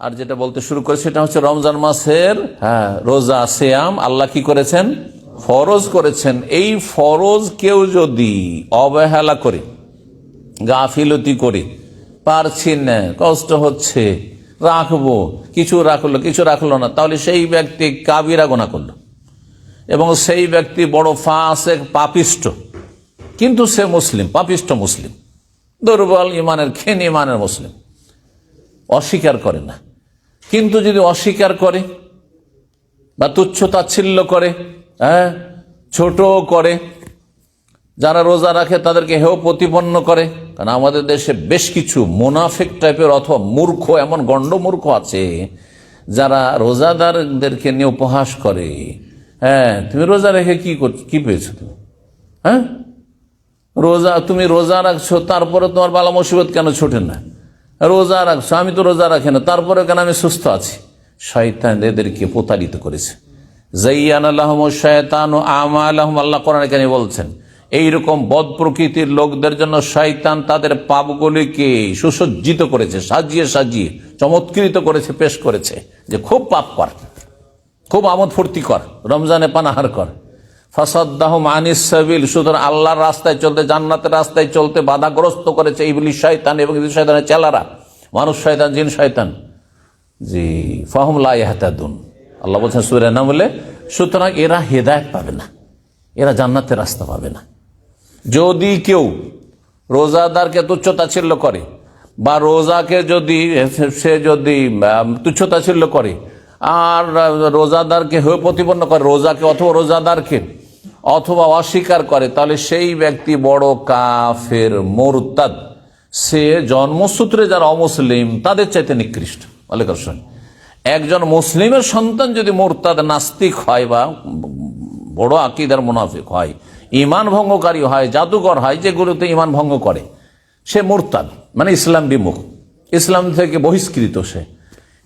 আর যেটা বলতে শুরু করে সেটা হচ্ছে রমজান মাসের রোজা সিয়াম আল্লাহ কি করেছেন, ফরজ করেছেন। এই ফরজ কেউ যদি অবহেলা করে, গাফিলতি করে, পারছি না, কষ্ট হচ্ছে, রাখবো, কিছু রাখলো না, তাহলে সেই ব্যক্তি কাবিরা গুনাহ করলো এবং সেই ব্যক্তি বড় ফাসিক, পাপিষ্ট। কিন্তু সে মুসলিম, পাপিষ্ট মুসলিম, দুর্বল ইমানের, ক্ষীণ ইমানের মুসলিম, অস্বীকার করে না। কিন্তু যদি অস্বীকার করে বা তুচ্ছ তাচ্ছিল্য করে, ছোট করে, যারা রোজা রাখে তাদেরকে হেয় প্রতিপন্ন করে, কারণ আমাদের দেশে বেশ কিছু মুনাফিক টাইপের অথবা মূর্খ, এমন গণ্ড মূর্খ আছে যারা রোজাদারদেরকে নিয়ে উপহাস করে। তুমি রোজা রেখে কি পেয়েছো তুমি? তুমি রোজা রাখছো, তারপরে তোমার বালা মুসিবত কেন ছোটে না? রোজা রাখছো, আমি তো রোজা রাখি না, তারপরে কেন আমি সুস্থ আছি? শয়তান এদেরকে প্রতারিত করেছে। যায়্যানা লাহুমুশ শায়তানু আমালাহুম, আল্লাহ কোরআনে কেন বলছেন এইরকম বদ প্রকৃতির লোকদের জন্য শয়তান তাদের পাপগুলিকে সুসজ্জিত করেছে, সাজিয়ে সাজিয়ে চমৎকৃত করেছে, পেশ করেছে যে খুব পাপ কর, খুব আমোদ ফুর্তি কর, রমজানে পানাহার কর। ফাসাদ্দাহুম আনিস সাবিল, সুতরাং আল্লাহর রাস্তায় চলতে, জান্নাতের রাস্তায় চলতে বাধাগ্রস্ত করেছে ইবলিস শয়তান এবং ইবলিস শয়তানের চেলারা, মানুষ শয়তান, জিন শয়তান। জি, ফাহুম লা ইয়াহতাদুন, আল্লাহ বলছেন সূরা নামলে, সুতরাং এরা হেদায়েত পাবে না, এরা জান্নাতের রাস্তা পাবে না। যদি কেউ রোজাদারকে তুচ্ছতাচ্ছিল্য করে বা রোজাকে সে যদি তুচ্ছতাচ্ছিল্য করে আর রোজাদারকে হেয় প্রতিপন্ন করে, রোজাকে অথবা রোজাদারকে অথবা অস্বীকার করে, তাহলে সেই ব্যক্তি বড় কাফের, মুরতাদ। সে জন্মসূত্রে যারা অমুসলিম তাদের চাইতে নিকৃষ্ট। একজন মুসলিমের সন্তান যদি মুরতাদ, নাস্তিক হয় বা বড় আকীদার মুনাফিক হয়, ঈমান ভঙ্গকারী হয়, জাদুকর হয়, যেগুলোতে ঈমান ভঙ্গ করে, সে মুরতাদ, মানে ইসলাম বিমুখ, ইসলাম থেকে বহিষ্কৃত।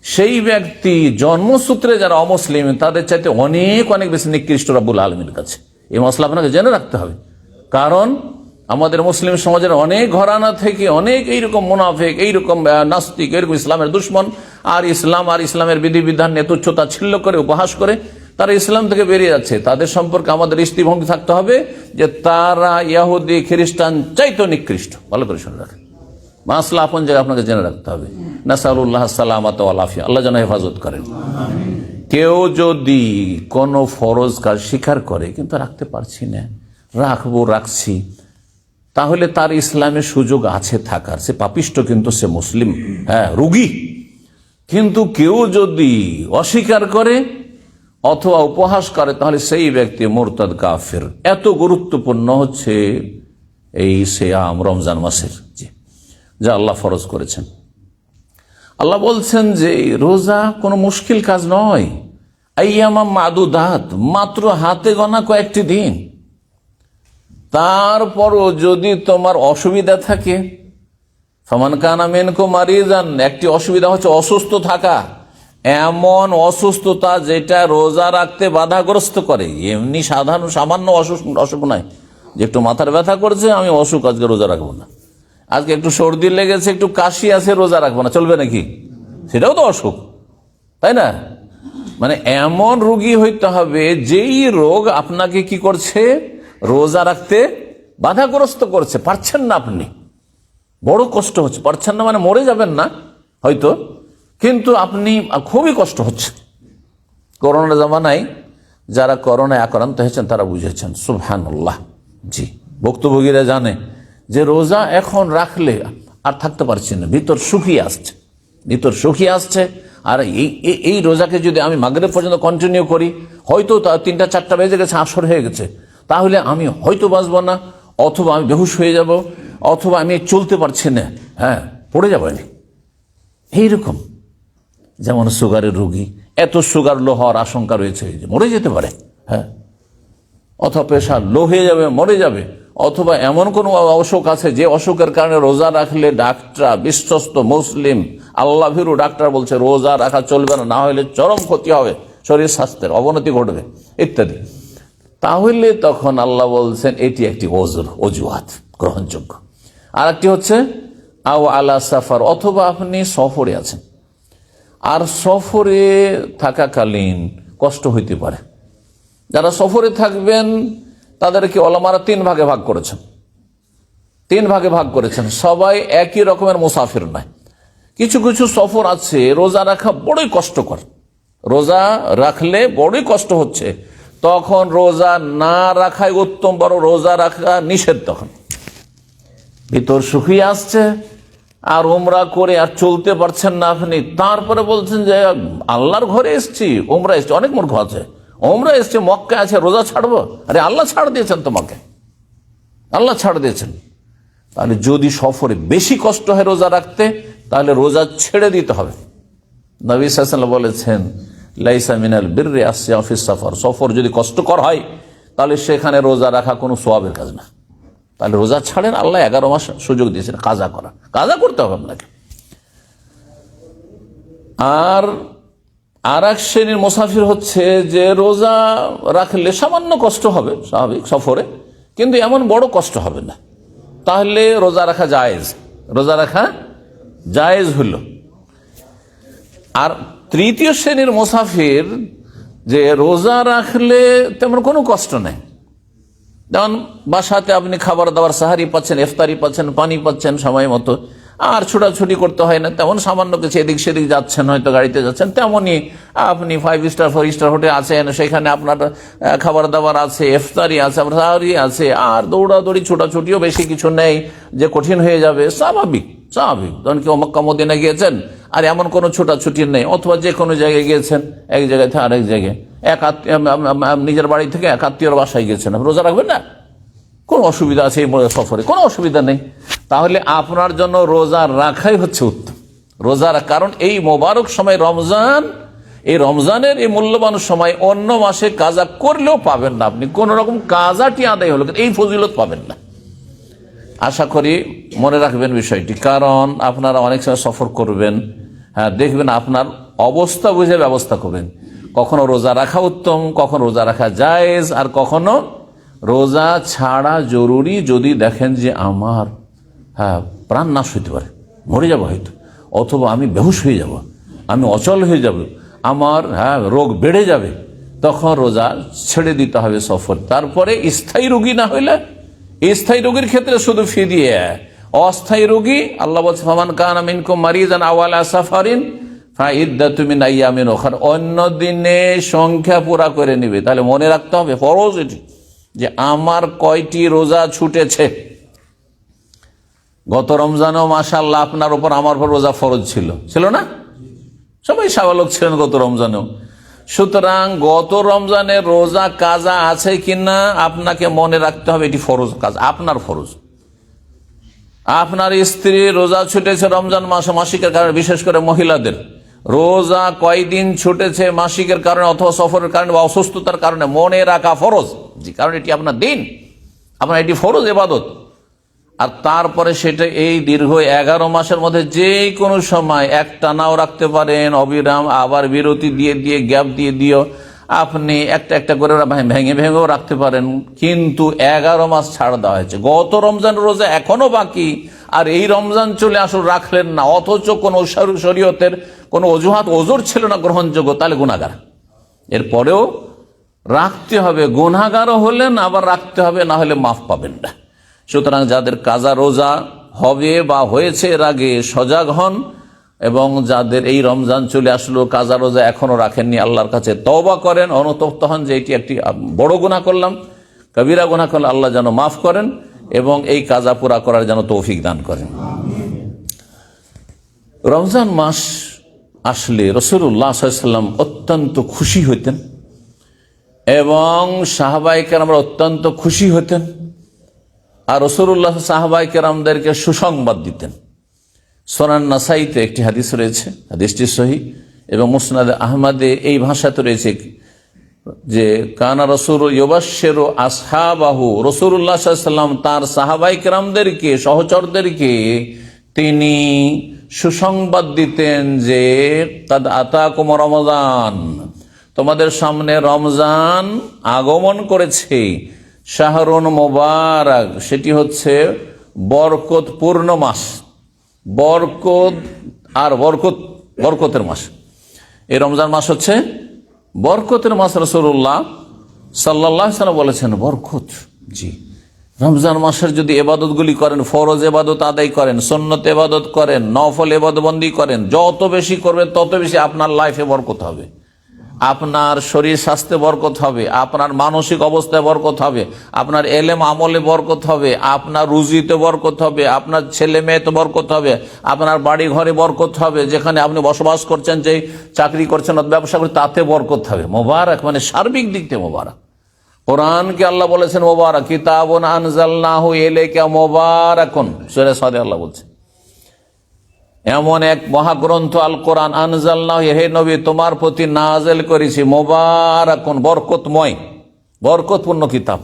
সেই ব্যক্তি জন্মসূত্রে যারা অমুসলিম তাদের চাইতে অনেক অনেক বেশি নিকৃষ্ট রাব্বুল আলামিনের কাছে। এই মসলা আপনাকে জেনে রাখতে হবে, কারণ আমাদের মুসলিম সমাজের অনেক ঘরানা থেকে অনেক এইরকম মুনাফিক, এইরকম নাস্তিক, এরকম ইসলামের দুশ্মন আর ইসলামের বিধিবিধান নিয়ে তুচ্ছতাচ্ছিল্য করে, উপহাস করে তারা ইসলাম থেকে বেরিয়ে যাচ্ছে। তাদের সম্পর্কে আমাদের দৃষ্টিভঙ্গি থাকতে হবে যে তারা ইহুদি খ্রিস্টান চাইতে নিকৃষ্ট। ভালো করে শুনে রাখেন, মাসলা আপন জায়গায় আপনাকে জেনে রাখতে হবে। নাসালুল্লাহ সালামাত ওয়াল আফিয়া, আল্লাহ যেন হেফাজত করেন। কেউ যদি কোনো ফরজ কাজ স্বীকার করে কিন্তু রাখতে পারছি না, রাখছি, তাহলে তার ইসলামের সুযোগ আছে থাকার। সে পাপিষ্ট কিন্তু সে মুসলিম, রোগী। কিন্তু কেউ যদি অস্বীকার করে অথবা উপহাস করে তাহলে সেই ব্যক্তি মুরতাদ, কাফের। এত গুরুত্বপূর্ণ হচ্ছে এই সিয়াম, রমজান মাসের যা আল্লাহ ফরজ করেছেন। আল্লাহ বলছেন যে রোজা কোনো মুশকিল কাজ নয়, আইয়ামাম মাদুদাত, মাত্র হাতে গোনা কয়েকটি দিন। তারপরও যদি তোমার অসুবিধা থাকে, ফামান কানা মিনকুম মারিদান, একটি অসুবিধা হচ্ছে অসুস্থ থাকা, এমন অসুস্থতা যেটা রোজা রাখতে বাধাগ্রস্ত করে। এমনি সামান্য অসুখ নয় যে একটু মাথার ব্যথা করছে, আমি অসুখ, আজকে রোজা রাখবো না। আজকে একটু সর্দি লেগেছে, একটু কাশি আছে, রোজা রাখবো না, চলবে নাকি? সেটাও তো অসুখ, তাই না? মানে এমন রোগী হইতে হবে যেই রোগ আপনাকে কি করছে, রোজা রাখতে বাধাগ্রস্ত করছে, পারছেন না, আপনি বড় কষ্ট হচ্ছে, পারছেন না মানে মরে যাবেন না হয়তো, কিন্তু আপনি খুবই কষ্ট হচ্ছে। করোনা জামানায় যারা করোনায় আক্রান্ত হয়েছেন তারা বুঝেছেন, সুবহানাল্লাহ। জি, ভুক্তভোগীরা জানে যে রোজা এখন রাখলে আর থাকতে পারছি না, ভিতর শুকিয়ে আসছে। আর এই রোজাকে যদি আমি মাগরিব পর্যন্ত কন্টিনিউ করি, হয়তো 3টা-4টা বেজে গেছে, আসর হয়ে গেছে, তাহলে আমি হয়তো বাঁচবো না, অথবা আমি বেহুশ হয়ে যাব, অথবা আমি চলতে পারছি না, পড়ে যাবো আমি। এইরকম যেমন সুগারের রোগী, এত সুগার লো হওয়ার আশঙ্কা রয়েছে যে মরে যেতে পারে, অথবা প্রেশার লো হয়ে যাবে, মরে যাবে, অথবা এমন কোন অসুখ আছে যে অসুখের কারণে রোজা রাখলে ডাক্তার, বিশ্বস্ত মুসলিম আল্লাহ ভীরু ডাক্তার বলছে রোজা রাখা চলবে না, না হলে চরম ক্ষতি হবে, শরীর স্বাস্থ্যের অবনতি ঘটবে ইত্যাদি। তাহলে তখন আল্লাহ বলছেন এটি একটি অজুহাত গ্রহণযোগ্য। আর একটি হচ্ছে আও আলা সাফার, অথবা আপনি সফরে আছেন, আর সফরে থাকাকালীন কষ্ট হইতে পারে। যারা সফরে থাকবেন তাদেরকে ওলামারা তিন ভাগে ভাগ করেছেন। সবাই একই রকমের মুসাফির নয়। কিছু কিছু সফর আছে রোজা রাখা বড়ই কষ্টকর, রোজা রাখলে বড়ই কষ্ট হচ্ছে, তখন রোজা না রাখাই উত্তম, বড় রোজা রাখা নিষেধ। তখন ভিতর শুকিয়ে আসছে আর উমরা করে আর চলতে পারছেন না আপনি, তারপরে বলছেন যে আল্লাহর ঘরে এসছি, উমরা এসছি। অনেক মূর্খ আছে, উমরা এসছে, মক্কা আছে, রোজা ছাড়বো? আরে আল্লাহ ছাড় দিয়েছেন তোমাকে, আল্লাহ ছাড় দিয়েছেন। তাহলে যদি সফরে বেশি কষ্ট হয় রোজা রাখতে, তাহলে রোজা ছেড়ে দিতে হবে। নবী সাল্লাল্লাহু আলাইহি ওয়াসাল্লাম বলেছেন, লাইসা মিনাল বিররি আসিয়াম ফিস সফর। সফর যদি কষ্টকর হয় তাহলে সেখানে রোজা রাখা কোনো সওয়াবের কাজ না। তাহলে রোজা ছাড়েন, আল্লাহ 11 মাস সুযোগ দিয়েছেন কাজা করতে হবে আপনাকে। আর এক শ্রেণীর মুসাফির হচ্ছে যে রোজা রাখলে সামান্য কষ্ট হবে স্বাভাবিক সফরে, কিন্তু এমন বড় কষ্ট হবে না, তাহলে রোজা রাখা জায়েজ হলো। আর তৃতীয় শ্রেণীর মুসাফির যে রোজা রাখলে তেমন কোনো কষ্ট নেই, যেমন বাসাতে আপনি খাবার দাবার সাহারি পাচ্ছেন, ইফতারি পাচ্ছেন, পানি পাচ্ছেন সময় মতো, আর ছোটাছুটি করতে হয় না, তেমন সামান্য কিছু এদিক সেদিক যাচ্ছেন, হয়তো গাড়িতে যাচ্ছেন, তেমনই আপনি 5 স্টার 4 স্টার হোটেল আছেন, সেখানে আপনার খাবার দাবার আছে, ইফতারি আছে, আপনার সাহারি আছে, আর দৌড়াদৌড়ি ছোটাছুটিও বেশি কিছু নেই যে কঠিন হয়ে যাবে, স্বাভাবিক। ধরুন কেউ মক্কা মদিনা গিয়েছেন আর এমন কোনো ছোটাছুটি নেই, অথবা যে কোনো জায়গায় গিয়েছেন, এক জায়গায় থেকে আরেক জায়গায়, নিজের বাড়ি থেকে এক আত্মীয়র বাসায় গেছেন, রোজা রাখবেন না? কোন অসুবিধা আছে এই সফরে? কোনো অসুবিধা নেই। তাহলে আপনার জন্য রোজা রাখাই হচ্ছে উত্তম। কারণ এই মোবারক সময় রমজান, এই রমজানের এই মূল্যবান সময় অন্য মাসে কাজা করলেও পাবেন না, আপনি কোন রকম কাজাটি আদায় হলো এই ফজিলত পাবেন না। আশা করি মনে রাখবেন বিষয়টি, কারণ আপনারা অনেক সময় সফর করবেন, হ্যাঁ, দেখবেন আপনার অবস্থা বুঝে ব্যবস্থা করবেন। কখনো রোজা রাখা উত্তম, কখনো রোজা রাখা জায়েজ, আর কখনো রোজা ছাড়া জরুরি যদি দেখেন যে আমার প্রাণ নাশ হইতে পারে, মরে যাব হয়তো, অথবা আমি বেহুশ হয়ে যাব, আমি অচল হয়ে যাব, আমার রোগ বেড়ে যাবে, তখন রোজা ছেড়ে দিতে হবে সফর। তারপরে স্থায়ী রোগী না হইলে, স্থায়ী রোগীর ক্ষেত্রে শুধু ফিদিয়া। অস্থায়ী রোগী আল্লাহ বলছে ফামান কানা মিনকুম মারিজান আও আলা সাফারিন ফাইদ্দাতুম মিন আইয়ামিন উখর, অন্য দিনে সংখ্যা পুরা করে নেবে। তাহলে মনে রাখতে হবে ফরজ এটি, যে আমার কয়টি রোজা ছুটেছে। গত রমজানও মাশাআল্লাহ আপনার উপর আমার উপর রোজা ফরজ ছিল না? সবাই সাবালক ছিলেন গত রমজানেও। সুতরাং গত রমজানের রোজা কাজা আছে কিনা আপনাকে মনে রাখতে হবে, এটি ফরজ কাজ, আপনার ফরজ। আপনার স্ত্রী রোজা ছুটেছে রমজান মাসে মাসিকের কারণে, বিশেষ করে মহিলাদের রোজা কয়দিন ছুটেছে মাসিকের কারণে অথবা সফরের কারণে বা অসুস্থতার কারণে মনে রাখা ফরজ, কারণ এটি আপনার দিন, আপনার এটি ফরজ ইবাদত। আর তারপরে সেটা এই দীর্ঘ 11 মাসের মধ্যে যে কোনো সময় একটানাও রাখতে পারেন, অবিরাম, আবার বিরতি দিয়ে দিয়ে গ্যাপ দিয়ে দিও, আপনি একটা করে ভেঙেও রাখতে পারেন, কিন্তু 11 মাস ছাড় দেওয়া হয়েছে। গত রমজান রোজা এখনো বাকি, আর এই রমজান চলে আসল রাখলেন না, অথচ কোন শরীয়তের কোন অজুহাত ওজোর ছিল না গ্রহণযোগ্য, তাহলে গুনাহগার। এরপরেও রাখতে হবে, গুনাহগারও হলেন, আবার রাখতে হবে, না হলে মাফ পাবেন না। সুতরাং যাদের কাজা রোজা হবে বা হয়েছে এর আগে সজাগ হন, এবং যাদের এই রমজান চলে আসলো কাজা রোজা এখনো রাখেননি, আল্লাহর কাছে তওবা করেন, অনুতপ্ত হন যে এটি একটি বড় গুনাহ করলাম, কবিরা গুনাহ করলাম, আল্লাহ যেন মাফ করেন এবং এই কাজা পুরা করার যেন তৌফিক দান করেন। রমজান মাস আসলে রাসূলুল্লাহ সাল্লাল্লাহু আলাইহি ওয়াসাল্লাম অত্যন্ত খুশি হইতেন এবং সাহাবায়ে কেরামরা অত্যন্ত খুশি হতেন, আর রাসূলুল্লাহ সাহাবায়ে কেরামদেরকে সুসংবাদ দিতেন। সুনান নাসাইতে একটি হাদিস রয়েছে, হাদিসটি সহিহ, এবং মুসনাদে আহমদে এই ভাষাতে রয়েছে যে কানা রাসূল ইউবাশশিরু আসহাবাহু, রাসূলুল্লাহ সাল্লাল্লাহু আলাইহি ওয়াসাল্লাম তার সাহাবায়ে কেরামদেরকে, সহচরদেরকে তিনি সুসংবাদ দিতেন যে কাদ আতাকুম রমজান, তোমাদের সামনে রমজান আগমন করেছে, শাহরুন মুবারক, সেটি হচ্ছে বরকতপূর্ণ মাস, বরকত আর বরকতের মাস। এই রমজান মাস হচ্ছে বরকতের মাস। রাসূলুল্লাহ সাল্লাল্লাহু আলাইহি ওয়াসাল্লাম বলেছেন বরকত। জি, রমজান মাসের যদি এবাদতগুলি করেন, ফরজ এবাদত আদায় করেন, সুন্নত এবাদত করেন, নফল এবাদতবন্দি করেন, যত বেশি করবেন তত বেশি আপনার লাইফে বরকত হবে, আপনার শরীর স্বাস্থ্যে বরকত হবে, আপনার মানসিক অবস্থায় বরকত হবে, আপনার এলেম আমলে বরকত হবে, আপনার রুজিতে বরকত হবে, আপনার ছেলে মেয়েতে বরকত হবে, আপনার বাড়ি ঘরে বরকত হবে, যেখানে আপনি বসবাস করছেন, যে চাকরি করছেন, ব্যবসা করছেন, তাতে বরকত হবে। মোবারক মানে সার্বিক দিক থেকে মোবারক। কোরআনকে আল্লাহ বলেছেন মোবারক, কিতাবুন আনজালনাহু ইলাইকা মুবারাকুন, সূরা সাদে আল্লাহ বলছেন এমন এক মহাগ্রন্থ আল কোরআন, আনজালনাহু, হে নবী তোমার প্রতি নাযিল করেছি, মুবারাকুন বরকতময়, বরকতপূর্ণ কিতাব।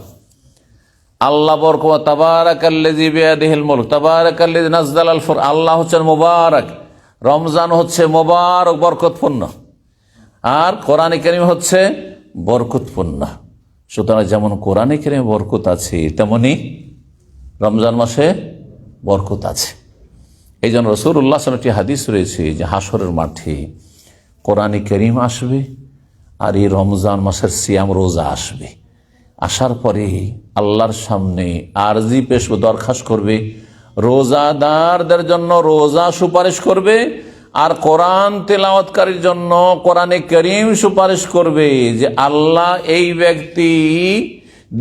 আল্লাহ বরকত, তাবারাকাল্লাযী বিয়াদিহিল মুলক, তাবারাকাল্লাযী নাযালাল ফুরকান। আল্লাহ হচ্ছেন মুবারক, রমজান হচ্ছে মুবারক বরকতপূর্ণ, আর কোরআন কারীম হচ্ছে বরকতপূর্ণ। সুতরাং যেমন কোরআন কারীমে বরকত আছে, তেমনি রমজান মাসে বরকত আছে। এই জন্য রাসূলুল্লাহ সাল্লাল্লাহু আলাইহি ওয়াসাল্লাম একটি হাদিস রয়েছে যে হাসরের মাঠে কোরআন কারীম আসবে আর এই রমজান মাসের সিয়াম রোজা আসবে। আসার পরে আল্লাহর সামনে আরজি পেশ দরখাস্ত করবে, রোজাদারদের জন্য রোজা সুপারিশ করবে, আর কোরআন তেলাওয়াতকারীর জন্য কোরআনে কারীম সুপারিশ করবে যে আল্লাহ এই ব্যক্তি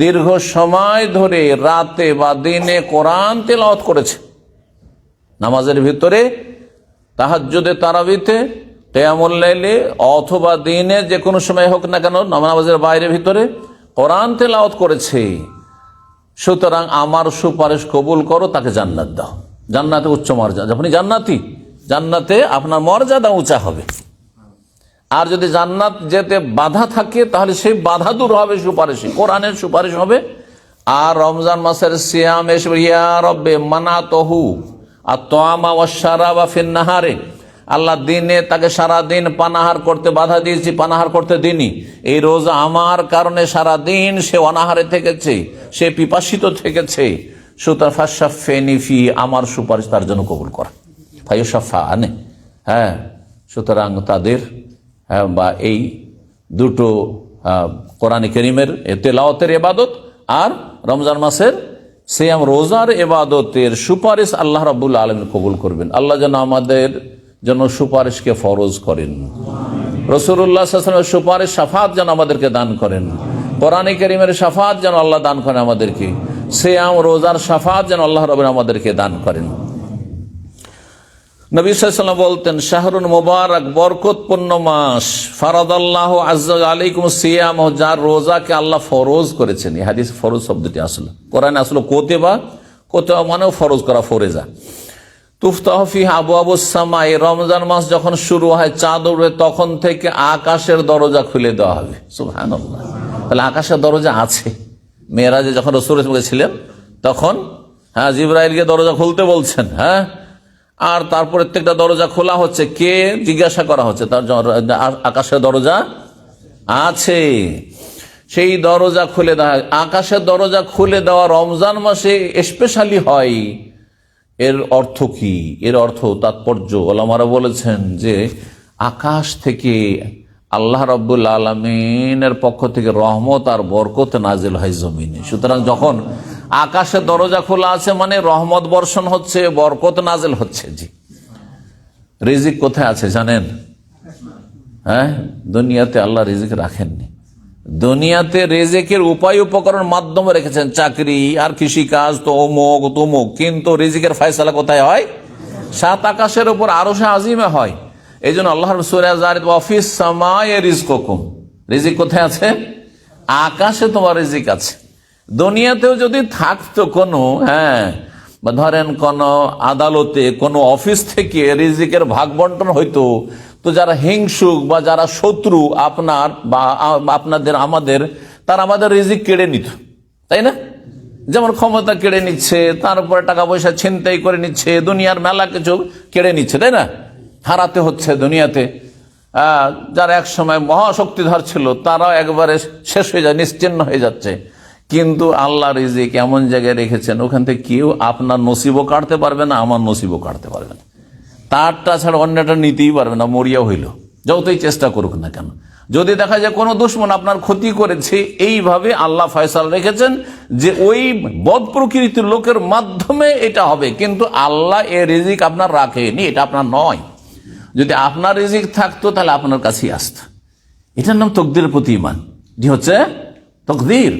দীর্ঘ সময় ধরে রাতে বা দিনে কোরআন তেলাওয়াত করেছে, নামাজের ভিতরে, তাহাজ্জুদে, তারাবিতে, কিয়ামুল লাইলে, অথবা দিনে যে কোনো সময় হোক না কেন, নামাজের বাইরে ভিতরে কোরআন তেলাওয়াত করেছে, সুতরাং আমার সুপারিশ কবুল করো, তাকে জান্নাত দাও। জান্নাতে উচ্চ মর্যাদা, যখনই জান্নাতে আপনার মর্যাদা উঁচা হবে। আর যদি জান্নাত যেতে বাধা থাকে তাহলে সেই বাধা দূর হবে সুপারিশে, কোরআনের সুপারিশ হবে। আর রমজান মাসের সিয়াম এসে ইয়া রব্বে মানাতহু আত-তাআমা ওয়াশ-শারাবা ফিন-নাহারে, আল্লাহ দিনে তাকে সারা দিন পানাহার করতে বাধা দিয়েছি, পানাহার করতে দিনই। এই রোজা আমার কারণে সারা দিন সে অনাহারে থেকেছে, সে পিপাসিত থেকেছে, সুতরাং ফাশাফিনি ফি, আমার সুপারিশ তার জন্য কবুল করা, ফায়ুশাফা আনে। হ্যাঁ, সুতরাং তাদের বা এই দুটো কোরআন কারীমের তেলাওয়াতের ইবাদত আর রমজান মাসের সিয়াম রোজার ইবাদতের সুপারিশ আল্লাহ রাব্বুল আলামিন কবুল করবেন। আল্লাহ যেন আমাদের জন্য সুপারিশকে ফরজ করেন, রাসূলুল্লাহ সাল্লাল্লাহু আলাইহি ওয়াসাল্লামের সুপারিশ শাফাত যেন আমাদেরকে দান করেন, কোরআন কারীমের শাফাত যেন আল্লাহ দান করেন আমাদেরকে, সিয়াম রোজার শাফাত যেন আল্লাহ রাব্বুল আমাদেরকে দান করেন। নবী সাল্লাল্লাহু আলাইহি ওয়াসাল্লাম বলতেন, শাহরুন মুবারক, বরকতপূর্ণ মাস, ফারাদাল্লাহু আযজা আলাইকুম সিয়াম, যার রোজাকে আল্লাহ ফরজ করেছেন। এই হাদিস ফরজ শব্দটি আসলে কোরআনে আসলে কোতেবা মানেও ফরজ করা, ফরেজা। তুফতাহু ফিহা আবওয়াবুস সামা, এই রমজান মাস যখন শুরু হয়, চাঁদ উঠবে, তখন থেকে আকাশের দরজা খুলে দেওয়া হবে। সুবহানাল্লাহ, তাহলে আকাশের দরজা আছে। মেরাজে যখন রাসূলের সঙ্গে ছিলেন তখন জিবরাইলকে দরজা খুলতে বলছেন, আর তারপর প্রত্যেকটা দরজা খোলা হচ্ছে, কে জিজ্ঞাসা করা হচ্ছে, তার আকাশের দরজা আছে, সেই দরজা খুলে দেওয়া। আকাশের দরজা খুলে দেওয়া রমজান মাসে স্পেশালি হয়। এর অর্থ কি? এর অর্থ তাৎপর্য ওলামারা বলেছেন যে আকাশ থেকে আল্লাহ রাব্বুল আলামিনের পক্ষ থেকে রহমত আর বরকত নাজিল হয় জমিনে। সুতরাং যখন আকাশের দরজা খোলা আছে মানে রহমত বর্ষণ হচ্ছে, বরকত নাজিল হচ্ছে। জি, রিজিক কোথায় আছে জানেন? দুনিয়াতে আল্লাহ রিজিক রাখেননি। দুনিয়াতে রিজিকের উপায় উপকরণ মাধ্যমে রেখেছেন, চাকরি আর কৃষিকাজ, তো অমুক তমুক, কিন্তু রিজিকের ফয়সালা কোথায় হয়? সাত আকাশের উপর আরশে আজিমে হয়। এই জন্য আল্লাহ সূরা যারিদ, ওয়াফিস সামায়ে রিজকুকুম, রিজিক কোথায় আছে? আকাশে তোমার রিজিক আছে। দুনিয়াতেও যদি থাকতো কোনো বা ধরেন কোন আদালতে, কোন অফিস থেকে রিজিকের ভাগ বন্টন হইতো, তো যারা হিংসুক বা যারা শত্রু আপনার বা আপনাদের আমাদের, তারা আমাদের রিজিক কেড়ে নিত, তাই না? যেমন ক্ষমতা কেড়ে নিচ্ছে, তারপরে টাকা পয়সা ছিনতাই করে নিচ্ছে, দুনিয়ার মেলা কিছু কেড়ে নিচ্ছে, তাই না? হারাতে হচ্ছে দুনিয়াতে। যারা এক সময় মহাশক্তিধর ছিল তারাও একবারে শেষ হয়ে যায়, নিশ্চিহ্ন হয়ে যাচ্ছে। কিন্তু আল্লাহ রিজিক এমন জায়গায় রেখেছেন, ওখান থেকে কেউ আপনার নসিবও কাটতে পারবে না, আমার নসিবও কাটতে পারবে না, তারটা ছাড়া অন্যটা নিতেই পারবে না, মরিয়া হইল। যতই চেষ্টা করুক না কেন। যদি দেখা যায় কোনো দুশমন আপনার ক্ষতি করেছে, এইভাবে আল্লাহ ফয়সালা রেখেছেন যে ওই বদ প্রকৃতির লোকের মাধ্যমে এটা হবে, কিন্তু আল্লাহ এ রিজিক আপনার রাখেনি, এটা আপনার নয়। যদি আপনার রিজিক থাকতো তাহলে আপনার কাছেই আসত। এটার নাম তকদিরের প্রতি ঈমান, যে হচ্ছে তকদির।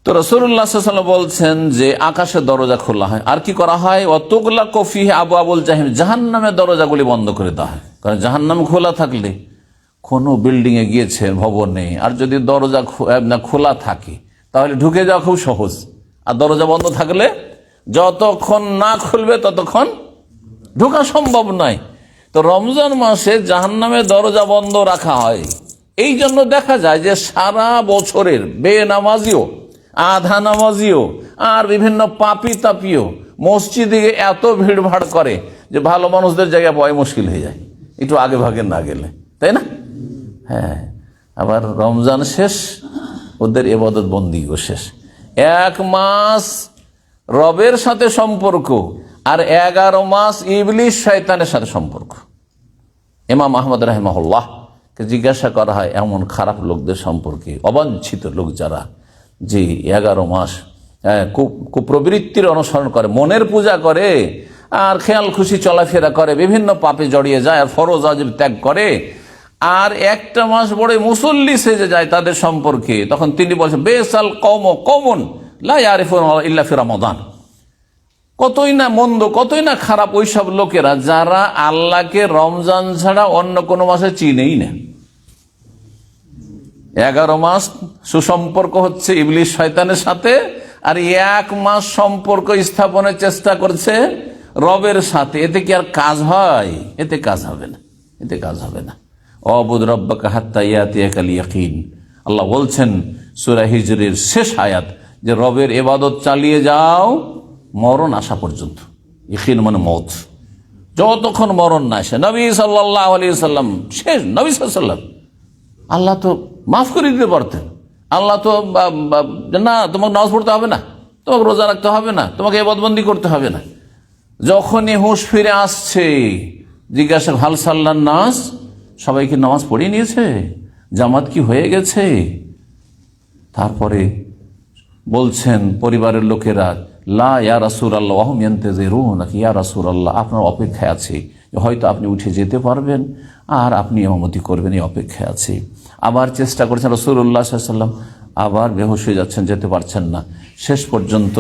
তো রাসূলুল্লাহ সাল্লাল্লাহু আলাইহি ওয়াসাল্লাম বলছেন যে আকাশের দরজা খোলা হয়, আর কি করা হয়, ওয়াতুগলা কফি আবু আবুল জাহিম, জাহান্নামের দরজাগুলি বন্ধ করে দেওয়া হয়। কারণ জাহান্নাম খোলা থাকলে কোনো বিল্ডিং এ গিয়েছে, ভবনে, আর যদি দরজা খোলা থাকে তাহলে ঢুকে যাওয়া খুব সহজ, আর দরজা বন্ধ থাকলে যতক্ষণ না খুলবে ততক্ষণ ঢোকা সম্ভব নয়। তো রমজান মাসে জাহান্নামের দরজা বন্ধ রাখা হয়। এই জন্য দেখা যায় যে সারা বছরের বেনামাজিও, আধা নামাজিও, আর বিভিন্ন পাপি তাপিও মসজিদে এত ভিড়ভাড় করে যে ভালো মানুষদের জায়গায় পাওয়া মুশকিল হয়ে যায়, একটু আগে ভাগে না গেলে, তাই না? হ্যাঁ, আবার রমজান শেষ, ওদের ইবাদত বন্দিও শেষ। 1 মাস রবের সাথে সম্পর্ক, আর 11 মাস ইবলিশ শয়তানের সাথে সম্পর্ক। ইমাম আহমদ রাহিমাহুল্লাহ কে জিজ্ঞাসা করা হয় এমন খারাপ লোকদের সম্পর্কে, অবাঞ্ছিত লোক যারা, যে 11 মাস কুপ্রবৃত্তির অনুসরণ করে, মনের পূজা করে, আর খেয়াল খুশি চলাফেরা করে, বিভিন্ন পাপে জড়িয়ে যায়, আর ফরজ ওয়াজিব ত্যাগ করে, আর 1 মাস বড় মুসল্লি সেজে যায় তাদের সম্পর্কে। তখন তিনি বলছেন বেসাল কওমুন লা ইয়ারিফুনা ইল্লা ফি রমাদান। কতই না মন্দ, কতই না খারাপ ওইসব লোকেরা যারা আল্লাহকে রমজান ছাড়া অন্য কোনো মাসে চিনেই না। 11 মাস সুসম্পর্ক হচ্ছে ইবলিশ শয়তানের সাথে, আর 1 মাস সম্পর্ক স্থাপনের চেষ্টা করছে রবের সাথে। এতে কি আর কাজ হয়? এতে কাজ হবে না, এতে কাজ হবে না। অবুদ রব্বাকা হাত্তা ইয়াতিয়াকাল ইয়াকিন, আল্লাহ বলছেন সূরা হিজরের শেষ আয়াত, যে রবের ইবাদত চালিয়ে যাও মরণ আসা পর্যন্ত। ইয়াকিন মানে মওত, যতক্ষণ মরণ না আসে। নবী সাল্লাল্লাহু আলাইহি সাল্লাম শেষ নবী সাল্লাল্লাহু আলাইহি সাল্লাম, আল্লাহ তো মাফ করে দিতে পারতেন। আল্লাহ তো না, তোমাকে নামাজ পড়তে হবে না, তোমাকে রোজা রাখতে হবে না, তোমাকে ইবাদতবন্দি করতে হবে না। যখনই হুঁশ ফিরে আসছে, জিজ্ঞাসা হাল সাল্লান নাস, সবাই কি নামাজ পড়িয়ে নিয়েছে, জামাত কি হয়ে গেছে? তারপরে বলছেন পরিবারের লোকেরা, লা ইয়া রাসূলুল্লাহ ওয়া হুম ইয়ানতাজিরুন, ইয়া রাসূলুল্লাহ আপনার অপেক্ষায় আছে, হয়তো আপনি উঠে যেতে পারবেন আর আপনি ইমামতি করবেন, এই অপেক্ষায় আছে। আবার চেষ্টা করছেন রাসূলুল্লাহ সাল্লাল্লাহু আলাইহি ওয়াসাল্লাম, আবার বেহুশ হয়ে যাচ্ছেন, যেতে পারছেন না। শেষ পর্যন্ত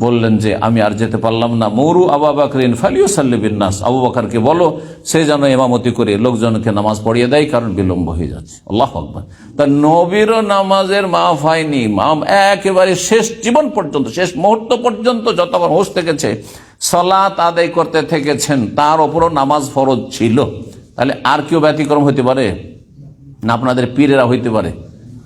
বললেন যে আমি আর যেতে পারলাম না, মুরু আবু বকরিন ফালিউসাল্লি বিন-নাস, আবু বকরকে বলো সে যেন ইমামতি করে লোকজনকে নামাজ পড়িয়ে দেয়, কারণ বিলম্ব হয়ে যাচ্ছে। আল্লাহু আকবার। তা নবীরও নামাজের মাফ হয়নি, একেবারে শেষ জীবন পর্যন্ত, শেষ মুহূর্ত পর্যন্ত যতক্ষণ হোশ থেকেছে সালাত আদায় করতে থেকেছেন, তার ওপরও নামাজ ফরজ ছিল। তাহলে আর কেউ ব্যতিক্রম হইতে পারে না? আপনাদের পীরেরা হইতে পারে?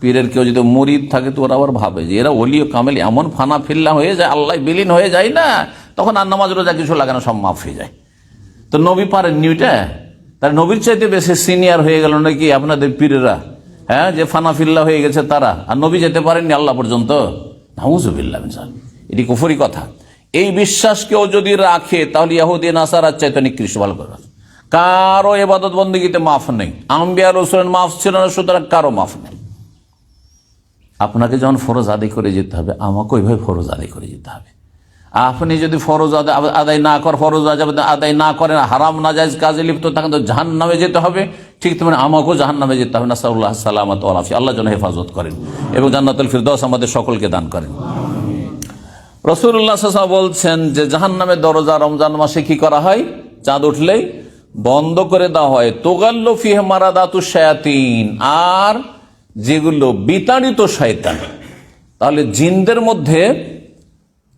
পীরের কেউ যদি মুরিদ থাকে তো ওরা আবার ভাবে যে এরা ওলি ও কামেল, এমন ফানা ফিল্লা হয়ে যায়, আল্লাহ বিলীন হয়ে যায় না, তখন আর নামাজ রোজা কিছু লাগে না, সব মাফ হয়ে যায়। তো নবী পারেননি ওইটা, তার নবীর চাইতে বেশি সিনিয়র হয়ে গেল নাকি আপনাদের পীরেরা? হ্যাঁ, যে ফানা ফিল্লা হয়ে গেছে তারা, আর নবী যেতে পারেননি আল্লাহ পর্যন্ত। নাউযুবিল্লাহ মিন যালিক, এটি কুফরি কথা। এই বিশ্বাস কেউ যদি রাখে তাহলে ইহুদি নাসারার চাইতে নিকৃষ্ট। ভালো করে, কারো ইবাদত বন্দেগীতে মাফ নেই, আম্বিয়া রাসূলের মাফ ছিল না, সুতরাং কারো মাফ নেই। আপনাকে যখন ফরজ আদায় করে যেতে হবে, আমাকে ওইভাবে ফরজ আদায় করে যেতে হবে। আপনি যদি ফরজ আদায় না করেন, ফরজ আদায় না করেন, হারাম নাজায়েজ কাজে লিপ্ত থাকেন, তো জাহান্নামে যেতে হবে। ঠিক তেমনি আমাকেও জাহান্নামে যেতে হবে। নাসাল্লাহ সালামাত ওয়াল আফিয়া, আল্লাহ যেন হেফাজত করেন এবং জান্নাতুল ফিরদাউস আমাদের সকলকে দান করেন। রাসূলুল্লাহ সাল্লাল্লাহু আলাইহি ওয়াসাল্লাম বলছেন যে জাহান্নামের দরজা রমজান মাসে কি করা হয়? চাঁদ উঠলেই বন্ধ করে দেওয়া হয়। তুগাল্লু ফিহি মারাদাতুশ শায়াতিন, আর যেগুলো বিতাড়িত শয়তান। তাহলে জিনদের মধ্যে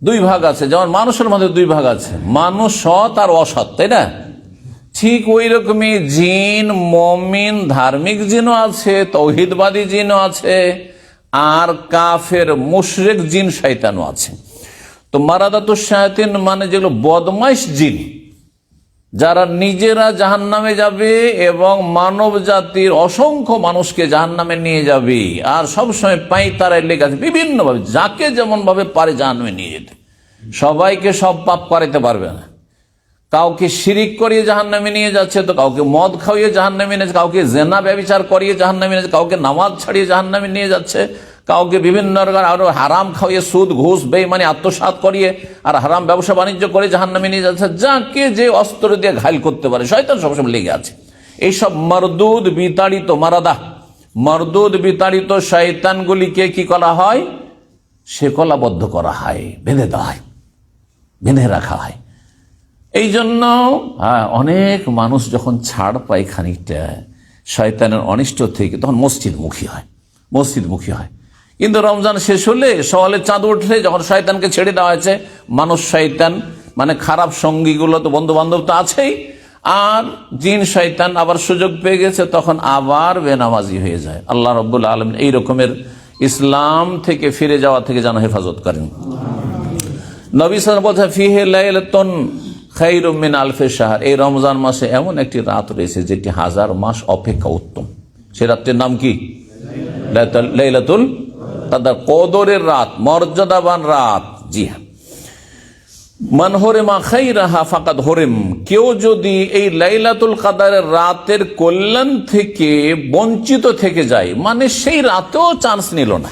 2 ভাগ আছে, যেমন মানুষের মধ্যে 2 ভাগ আছে, মানুষ সৎ আর অসৎ, তাই না? ঠিক ওই রকমই জিন, মুমিন ধার্মিক জিনও আছে, তৌহিদবাদী জিনও আছে, আর কাফের মুশরিক জিন শয়তানও আছে। তো মারাদাতুশ শায়াতিন মানে যেগুলো বদমাইশ জিন, যারা নিজেরা জাহান্নামে যাবে এবং মানব জাতির অসংখ্য মানুষকে জাহান্নামে নিয়ে যাবে, আর সবসময় পাঁইতারায় লেগে আছে বিভিন্নভাবে, যাকে যেমন ভাবে পারে জাহান্নামে নিয়ে যেতে। সবাইকে সব পাপ করাইতে পারবে না, কাউকে শিরিক করিয়ে জাহান্নামে নিয়ে যাচ্ছে, তো কাউকে মদ খাইয়ে জাহান্নামে নিয়ে যাচ্ছে, কাউকে জেনা ব্যভিচার করিয়ে জাহান্নামে নিয়ে যাচ্ছে, কাউকে নামাজ ছাড়িয়ে জাহান্নামে নিয়ে যাচ্ছে, কাউকে বিভিন্ন আরো হারাম খাইয়ে সুদ ঘুষ বেঈমানি আত্মসাৎ করিয়ে আর হারাম ব্যবসা বাণিজ্য করে জাহান্নামে নিয়ে যাচ্ছে। যাকে যে অস্ত্র দিয়ে ঘায়ল করতে পারে শয়তান সবসময় লেগে আছে। এইসব মরদুদ বিতাড়িত মরদুদ বিতাড়িত শয়তানগুলিকে কি করা হয়? শেকলাবদ্ধ করা হয়, বেঁধে দেওয়া হয়, বেঁধে রাখা হয়। এই জন্য অনেক মানুষ যখন ছাড় পায় খানিকটা শয়তানের অনিষ্ট থেকে, তখন মসজিদমুখী হয়। কিন্তু রমজান শেষ হলে, সওয়ালে চাঁদ উঠলে, যখন শয়তানকে ছেড়ে দেওয়া হয়েছে, মানুষ শয়তান মানে খারাপ সঙ্গীগুলো তো বন্ধু বান্ধব তো আছেই, আর জিন শয়তান আবার সুযোগ পেয়ে গেছে, তখন আবার বেনামাজি হয়ে যায়। আল্লাহ রাব্বুল আলামিন এই রকমের ইসলাম থেকে ফিরে যাওয়া থেকে যেন হেফাজত করেন। নবী সাল্লাল্লাহু আলাইহি ওয়াসাল্লাম বলেছেন, ফিহি লাইলাতুন খায়রুম মিন আলফি শাহর। এই রমজান মাসে এমন একটি রাত রয়েছে যেটি 1000 মাস অপেক্ষা উত্তম। সে রাতের নাম কি? লাইলাতুল কদর, কদরের রাত, মর্যাদাবান রাত। জি হ্যাঁ, মান হরিমা খাইরাহা ফাকাদ হরিম। কেউ যদি এই লাইলাতুল কদরের রাতের কল্যাণ থেকে বঞ্চিত থেকে যায়, মানে সেই রাতেও চান্স নিল না,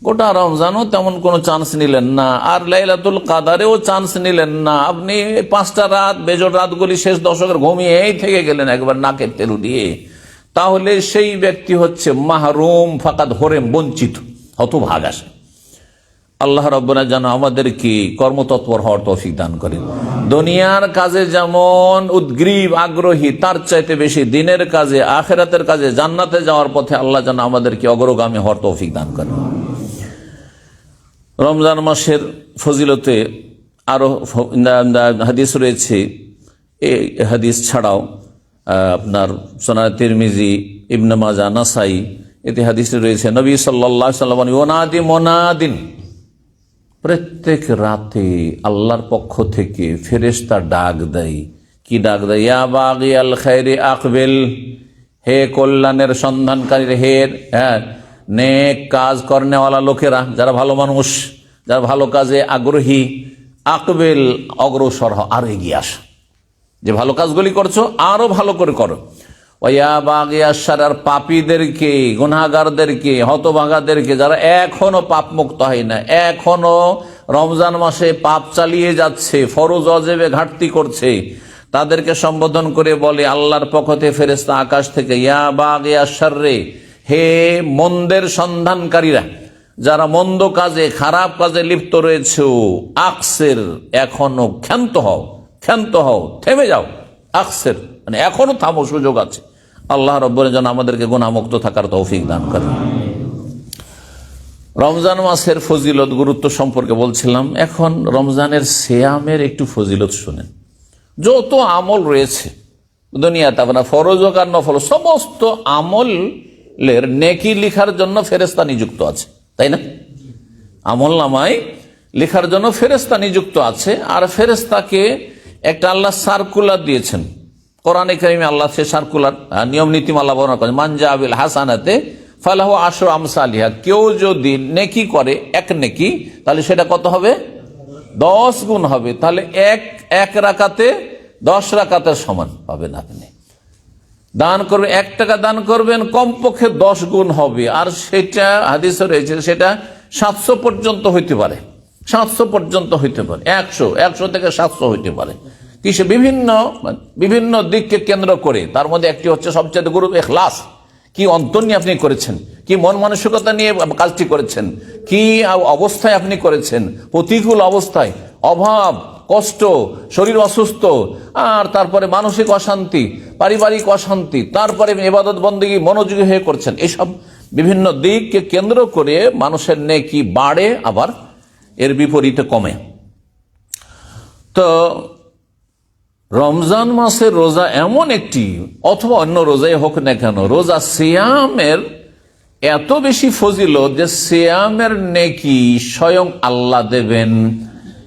গোটা রমজানও তেমন কোনো চান্স নিলেন না, আর লাইলাতুল কদরেও চান্স নিলেন না, আপনি 5টা রাত বেজোড় রাতগুলি শেষ দশকের ঘুমিয়েই থেকে গেলেন একবার নাকের তেল দিয়ে, তাহলে সেই ব্যক্তি হচ্ছে মাহরুম, ফাকাদ হরিম, বঞ্চিত, হতভাগা। আল্লাহ রাব্বুনা যেন আমাদেরকে কর্মতৎপর হওয়ার তৌফিক দান করেন। দুনিয়ার কাজে যেমন উদ্গ্রীব আগ্রহী, তার চাইতে বেশি দিনের কাজে, আখিরাতের কাজে, জান্নাতে যাওয়ার পথে আল্লাহ যেন আমাদেরকে অগ্রগামী হওয়ার তৌফিক দান করেন। রমজান মাসের ফজিলতে আরো হাদিস রয়েছে। এই হাদিস ছাড়াও আপনার সুনান তিরমিজি, ইবনে মাজাহ, নাসাই এতে হাদিস রয়েছে, নবী সাল্লাল্লাহু আলাইহি ওয়াসাল্লাম ওয়ানাদি মুনাদিন, প্রত্যেক রাতে আল্লাহর পক্ষ থেকে ফেরেশতা ডাক দেয়। কি ডাক দেয়? ইয়া বাগিয়াল খায়রি আকবিল, হে কল্যাণের সন্ধানকারী, হে নেক কাজ করনেওয়ালা লোকেরা, যারা ভালো মানুষ, যারা ভালো কাজে আগ্রহী, আকবিল, অগ্রসর হও, আর এগিয়ে আস, যে ভালো কাজগুলি করছো আরো ভালো করে করো। ওয়া বাগিয়াশ শার, আর পাপীদেরকে, গুনাহগারদেরকে, হতভাগাদেরকে, যারা এখনো পাপ মুক্ত হয় না, এখনো রমজান মাসে পাপ চালিয়ে যাচ্ছে, ফরজ ওয়াজিবে ঘাটতি করছে, তাদেরকে সম্বোধন করে বলে আল্লাহর পক্ষ থেকে ফেরেশতা আকাশ থেকে, ইয়া বাগিয়াশ শাররে, হে মন্দের সন্ধানকারীরা, যারা মন্দ কাজে, খারাপ কাজে লিপ্ত রয়েছে, আকসের, এখনো ক্ষান্ত হও, থেমে যাও। আকসের মানে এখনো থামো, সুযোগ আছে। আল্লাহ রাব্বুল যেন আমাদেরকে গুনাহমুক্ত থাকার তৌফিক দান করেন। রমজান মাসের ফজিলত, গুরুত্ব সম্পর্কে বলছিলাম। এখন রমজানের সিয়ামের একটু ফজিলত শুনেন। যত আমল রয়েছে দুনিয়াতে, আপনার ফরজ হোক আর নফল, সমস্ত আমলের নেকি লিখার জন্য ফেরেশতা নিযুক্ত আছে, তাই না? আমল নামায় লেখার জন্য ফেরেশতা নিযুক্ত আছে। আর ফেরেশতাকে একটা আল্লাহ সার্কুলার দিয়েছেন, কোরআনে কারিমে আল্লাহ সে সার্কুলার নিয়ম নীতিমালা বর্ণনা করেন। মান জা বিল হাসানাতে ফালাহু আশরু আমসালিহা, কেউ যদি নেকি করে এক নেকি, তাহলে সেটা কত হবে? 10 গুণ হবে। তাহলে এক রাকাতে 10 রাকাতের সমান পাবেন আপনি। দান করবেন, 1 টাকা দান করবেন, কমপক্ষে 10 গুণ হবে। আর সেটা হাদিসে রয়েছে, সেটা 700 পর্যন্ত হইতে পারে, 700 পর্যন্ত হইতে পারে, 100 থেকে 700 হইতে পারে। কিসে? বিভিন্ন দিককে কেন্দ্র করে। তার মধ্যে একটি হচ্ছে সবচেয়ে গুরুত্ব ইখলাস, কি অন্তর নিয়ে আপনি করেছেন, কি মন মানসিকতা নিয়ে কাজটি করেছেন, কি অবস্থায় আপনি করেছেন, প্রতিকূল অবস্থায়, অভাব, কষ্ট, শরীর অসুস্থ, আর তারপরে মানসিক অশান্তি, পারিবারিক অশান্তি, তারপরে ইবাদত বন্দেগী মনোযোগী হয়ে করছেন। এসব বিভিন্ন দিককে কেন্দ্র করে মানুষের নেকি বাড়ে, আবার এর বিপরীতে কমে। তো রমজান মাসের রোজা এমন একটি, অথবা অন্য রোজাই হোক না কেন, রোজা সিয়ামের এত বেশি ফজিলত যে সিয়ামের নেকি স্বয়ং আল্লাহ দেবেন,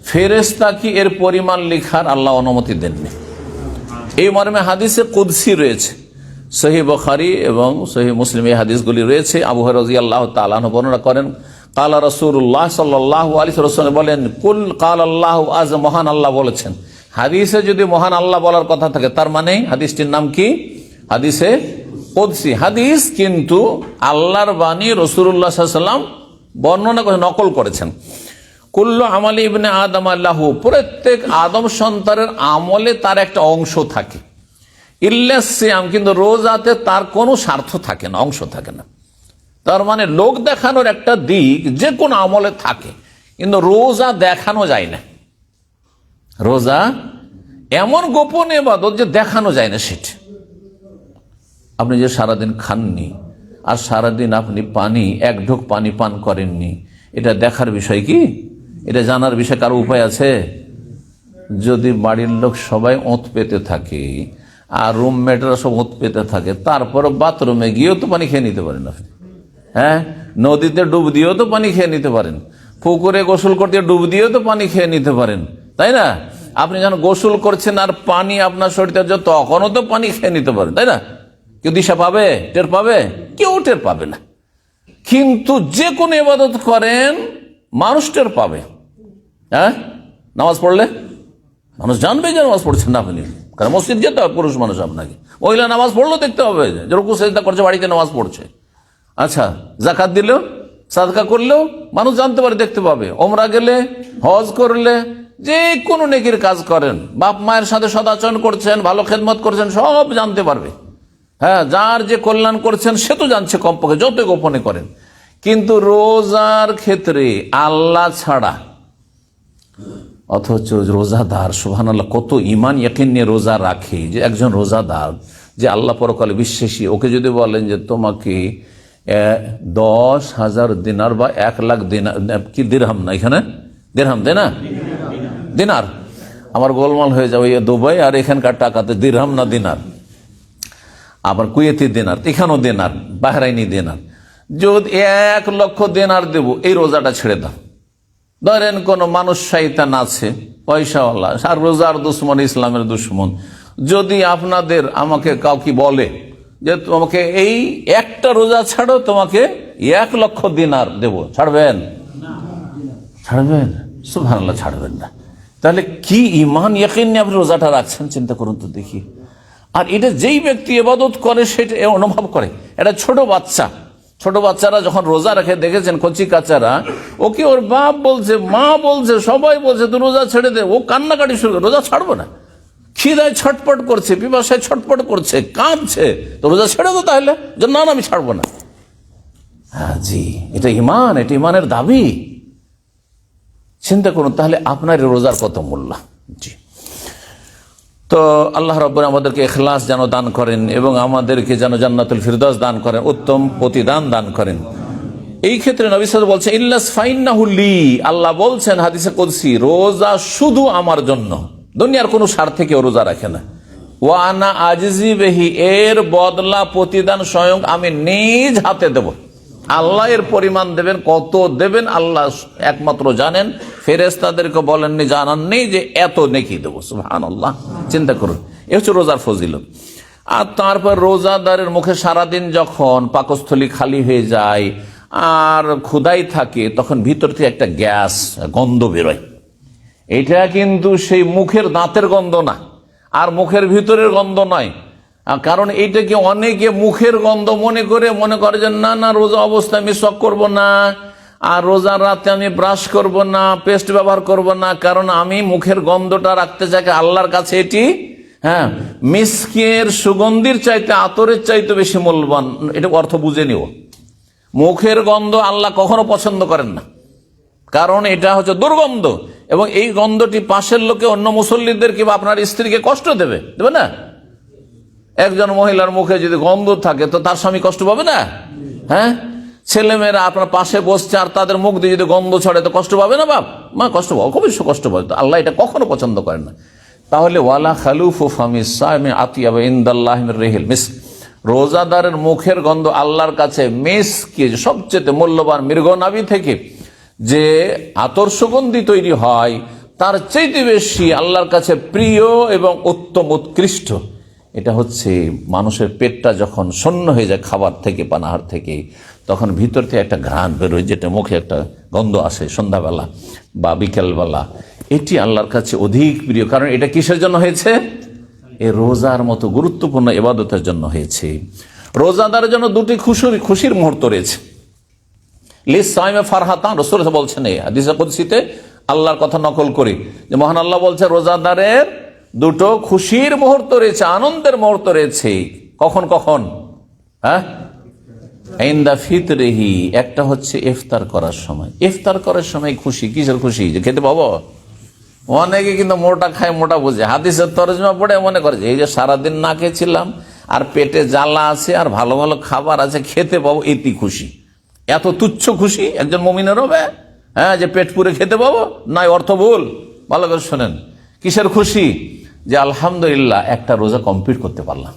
ফেরেশতা কি এর পরিমাণ লিখার আল্লাহ অনুমতি দেননি। এই মর্মে হাদিসে কুদসি রয়েছে, সহিহ বুখারী এবং সহিহ মুসলিম এই হাদিসগুলি রয়েছে। আবু হুরায়রা রাদিয়াল্লাহু তাআলা আনহু বর্ণনা করেন, কালা রাসূলুল্লাহ সাল্লাল্লাহু আলাইহি ওয়াসাল্লাম বলেন, কুল কাল আল্লাহু, আজ মহান আল্লাহ বলেছেন, হাদিসে যদি মহান আল্লাহ বলার কথা থাকে তার মানে হাদিসটির নাম কি? হাদিসে কুদসি হাদিস, কিন্তু আল্লাহর বাণী রাসূলুল্লাহ সাল্লাল্লাহু আলাইহি ওয়াসাল্লাম বর্ণনা করে নকল করেছেন। কুল্লু আমালি ইবনে আদম আল্লাহু, প্রত্যেক আদম সন্তানের আমলে তার একটা অংশ থাকে। ইল্লা সিয়াম, কিন্তু রোজাতে তার কোনো স্বার্থ থাকে না, অংশ থাকে না। তার মানে লোক দেখানোর একটা দিক যে কোনো আমলে থাকে, কিন্তু রোজা দেখানো যায় না। রোজা এমন গোপন ইবাদত যে দেখানো যায় না সেটা। আপনি যে সারাদিন খাননি আর সারাদিন আপনি পানি, এক ঢোক পানি পান করেননি, এটা দেখার বিষয় কি? এটা জানার বিষয় কারো উপায় আছে? যদি বাড়ির লোক সবাই ওঁত পেতে থাকে আর রুমমেটরা সব ওঁত পেতে থাকে, তারপর বাথরুমে গিয়েও তো পানি খেয়ে নিতে পারেন আপনি। হ্যাঁ, নদীতে ডুব দিয়েও তো পানি খেয়ে নিতে পারেন, পুকুরে গোসল করতে ডুব দিয়েও তো পানি খেয়ে নিতে পারেন, তাই না? আপনি যখন গোসল করছেন আর পানি আপনার শরীরে যত, তখনও তো পানি খেয়ে নিতে পারেন, তাই না? কেউ দিশা পাবে, টের পাবে? কেউ টের পাবে না। কিন্তু যে কোনো ইবাদত করেন মানুষ টের পাবে। হ্যাঁ, নামাজ পড়লে মানুষ জানবে যে নামাজ পড়ছেন না আপনি, কারণ মসজিদ যেতে হবে পুরুষ মানুষ আপনাকে, মহিলা নামাজ পড়লেও দেখতে হবে যে রুকু সিজদা করছে, বাড়িতে নামাজ পড়ছে। আচ্ছা, জাকাত দিলেও, সাদকা করলেও মানুষ জানতে পারে, দেখতে পাবে। ওমরা গেলে, হজ করলে, যে কোনো নেকির কাজ করেন, বাপ মায়ের সাথে সদাচরণ করছেন, ভালো খেদমত করছেন, সব জানতে পারবে। হ্যাঁ, যার যে কল্যাণ করছেন সে তো জানছে কমপক্ষে, যত গোপনে করেন। কিন্তু রোজার ক্ষেত্রে আল্লাহ ছাড়া, অথচ রোজাদার সুবহানাল্লাহ কত ঈমান ইয়াকিন নিয়ে রোজা রাখে, যে একজন রোজাদার যে আল্লাহ পরকালে বিশ্বাসী, ওকে যদি বলেন যে তোমাকে 10,000 দিনার বা 1,00,000 দিনার, কি দিরহাম না, এখানে দিরহাম তাই না, দিনার, আমার গোলমাল হয়ে যাবে দুবাই আর এখানকার টাকাতে দিরহাম না দিনার, আবার কুয়েতি দিনার, এখানেও দিনার, বাহরাইনি দিনার, যদি 1,00,000 দিনার দেব এই রোজাটা ছেড়ে দাও। ধরেন কোন মানুষ শয়তান আছে পয়সাওয়ালা, আর রোজার দুশ্মন, ইসলামের দুশ্মন, যদি আপনাদের আমাকে কাউকে বলে যে তোমাকে এই একটা রোজা ছাড়ো, তোমাকে 1,00,000 দিনার দেব, ছাড়বেন? ছাড়বেন? সুবহানাল্লাহ, ছাড়বেন না। তাহলে কি ঈমান ইয়াকিন নিয়ে আপনি রোজাটা রাখছেন, চিন্তা করুন তো দেখি। আর এটা যেই ব্যক্তি ইবাদত করে সেটা অনুভব করে। এটা ছোট বাচ্চা, ছোট বাচ্চারা যখন রোজা রাখে দেখেছেন, কচি কাচারা, ওকে ওর বাপ বলছে, মা বলছে, সবাই বলছে তুই রোজা ছেড়ে দে, ও কান্নাকাটি শুরু করে, রোজা ছাড়বো না, খিদায় ছটপট করছে, পিপাসায় ছটপট করছে, কাঁদছে, তো রোজা ছেড়ে দো তাহলে, না না আমি ছাড়বো না। হ্যাঁ জি, এটা ঈমান, এটা ঈমানের দাবি। চিন্তা করুন তাহলে আপনার রোজার কত মূল্য। জি, তো আল্লাহ রাব্বুল আমাদেরকে ইখলাস যেন দান করেন এবং আমাদেরকে যেন জান্নাতুল ফিরদাউস দান করেন, উত্তম প্রতিদান দান করেন। এই ক্ষেত্রে নবী সাল্লাল্লাহু আলাইহি ওয়াসাল্লাম বলছেন ইল্লাস ফাইন্নাহু লি, আল্লাহ বলছেন হাদিসে কুদসি, রোজা শুধু আমার জন্য, দুনিয়ার কোনো স্বার্থে কেউ রোজা রাখে না। ওয়া আনা আজিজি বিহি, এর বদলা প্রতিদান স্বয়ং আমি নিজ হাতে দেব। আল্লাহ এর পরিমাণ দেবেন, কত দেবেন আল্লাহ একমাত্র জানেন। ফেরেশতাদেরকে বলেননি, জানাননি যে এত নেকি দেবো। সুবহানাল্লাহ, চিন্তা করুন, এ হচ্ছে রোজার ফজিলত। আর তারপর রোজাদারের মুখে সারাদিন যখন পাকস্থলী খালি হয়ে যায় আর ক্ষুধাই থাকে, তখন ভিতর থেকে একটা গ্যাস, গন্ধ বেরোয়। এটা কিন্তু সেই মুখের দাঁতের গন্ধ না, আর মুখের ভিতরের গন্ধ নয়। কারণ এইটাকে অনেকে মুখের গন্ধ মনে করে যে না না রোজা অবস্থায় আমি শক করবো না, আর রোজার রাতে আমি ব্রাশ করব না, পেস্ট ব্যবহার করব না, কারণ আমি মুখের গন্ধটা রাখতে চাই আল্লাহর কাছে। এটি হ্যাঁ, মিস্কের সুগন্ধির চাইতে, আতরের চাইতে বেশি মূল্যবান। এটা অর্থ বুঝে নিও। মুখের গন্ধ আল্লাহ কখনো পছন্দ করেন না, কারণ এটা হচ্ছে দুর্গন্ধ, এবং এই গন্ধটি পাশের লোকে, অন্য মুসল্লিদের কিংবা আপনার স্ত্রীকে কষ্ট দেবে না। একজন মহিলার মুখে যদি গন্ধ থাকে তো তার স্বামী কষ্ট পাবে না? হ্যাঁ, ছেলেমেয়েরা আপনার পাশে বসছে আর তাদের মুখ দিয়ে যদি গন্ধ ছড়ে তো কষ্ট পাবে না? বাপ মা কষ্ট পাবে, অবশ্যই কষ্ট পাবে। তো আল্লাহ এটা কখনো পছন্দ করেন না। তাহলে ওয়ালা খালুফু ফামিস সাইমি আতিয়াবা ইনদাল্লাহি মির রিহিল মিস্ক, রোজাদারের মুখের গন্ধ আল্লাহর কাছে মিস্ক, সবচেয়ে মূল্যবান মৃগনাভি থেকে যে আতর সুগন্ধি তৈরি হয় তার চাইতে বেশি আল্লাহর কাছে প্রিয় এবং উত্তম, উৎকৃষ্ট। এটা হচ্ছে মানুষের পেটটা যখন শূন্য হয়ে যায় খাবার থেকে, পানাহার থেকে, তখন ভিতর থেকে একটা ঘ্রাণ বেরোয়, যেটা মুখে একটা গন্ধ আসে সন্ধ্যাবেলা বা বিকেলবেলা। এটি আল্লাহর কাছে অধিক প্রিয়। কারণ এটা কিসের জন্য হয়েছে? এই রোজার মতো গুরুত্বপূর্ণ ইবাদতের জন্য হয়েছে। রোজাদারের জন্য দুটি খুশির মুহূর্ত রয়েছে। লিসাইমে ফারহাতান, রাসূল বলছেন এই হাদিসে কুদসিতে আল্লাহর কথা নকল করি যে মহান আল্লাহ বলছে রোজাদারের দুটো খুশির মুহূর্ত রয়েছে, আনন্দের মুহূর্ত রয়েছে। কখন কখন? হ্যাঁ, ইনদা ফিতরিহি, একটা হচ্ছে ইফতার করার সময়। ইফতার করার সময় খুশি। কিসের খুশি? যে খেতে পাবো। অনেকে কিন্তু মোটা খায়, মোটা বুঝে, হাদিসের তরজমা পড়ে মনে করে এই যে সারাদিন না খেয়েছিলাম আর পেটে জ্বালা আছে আর ভালো ভালো খাবার আছে, খেতে পাবো, এটি খুশি। এত তুচ্ছ খুশি একজন মুমিনের হবে? হ্যাঁ, যে পেট পুরে খেতে পাবো? নাই, অর্থ ভুল। ভালো করে শোনেন, কিসের খুশি? যে আলহামদুলিল্লাহ একটা রোজা কমপ্লিট করতে পারলাম,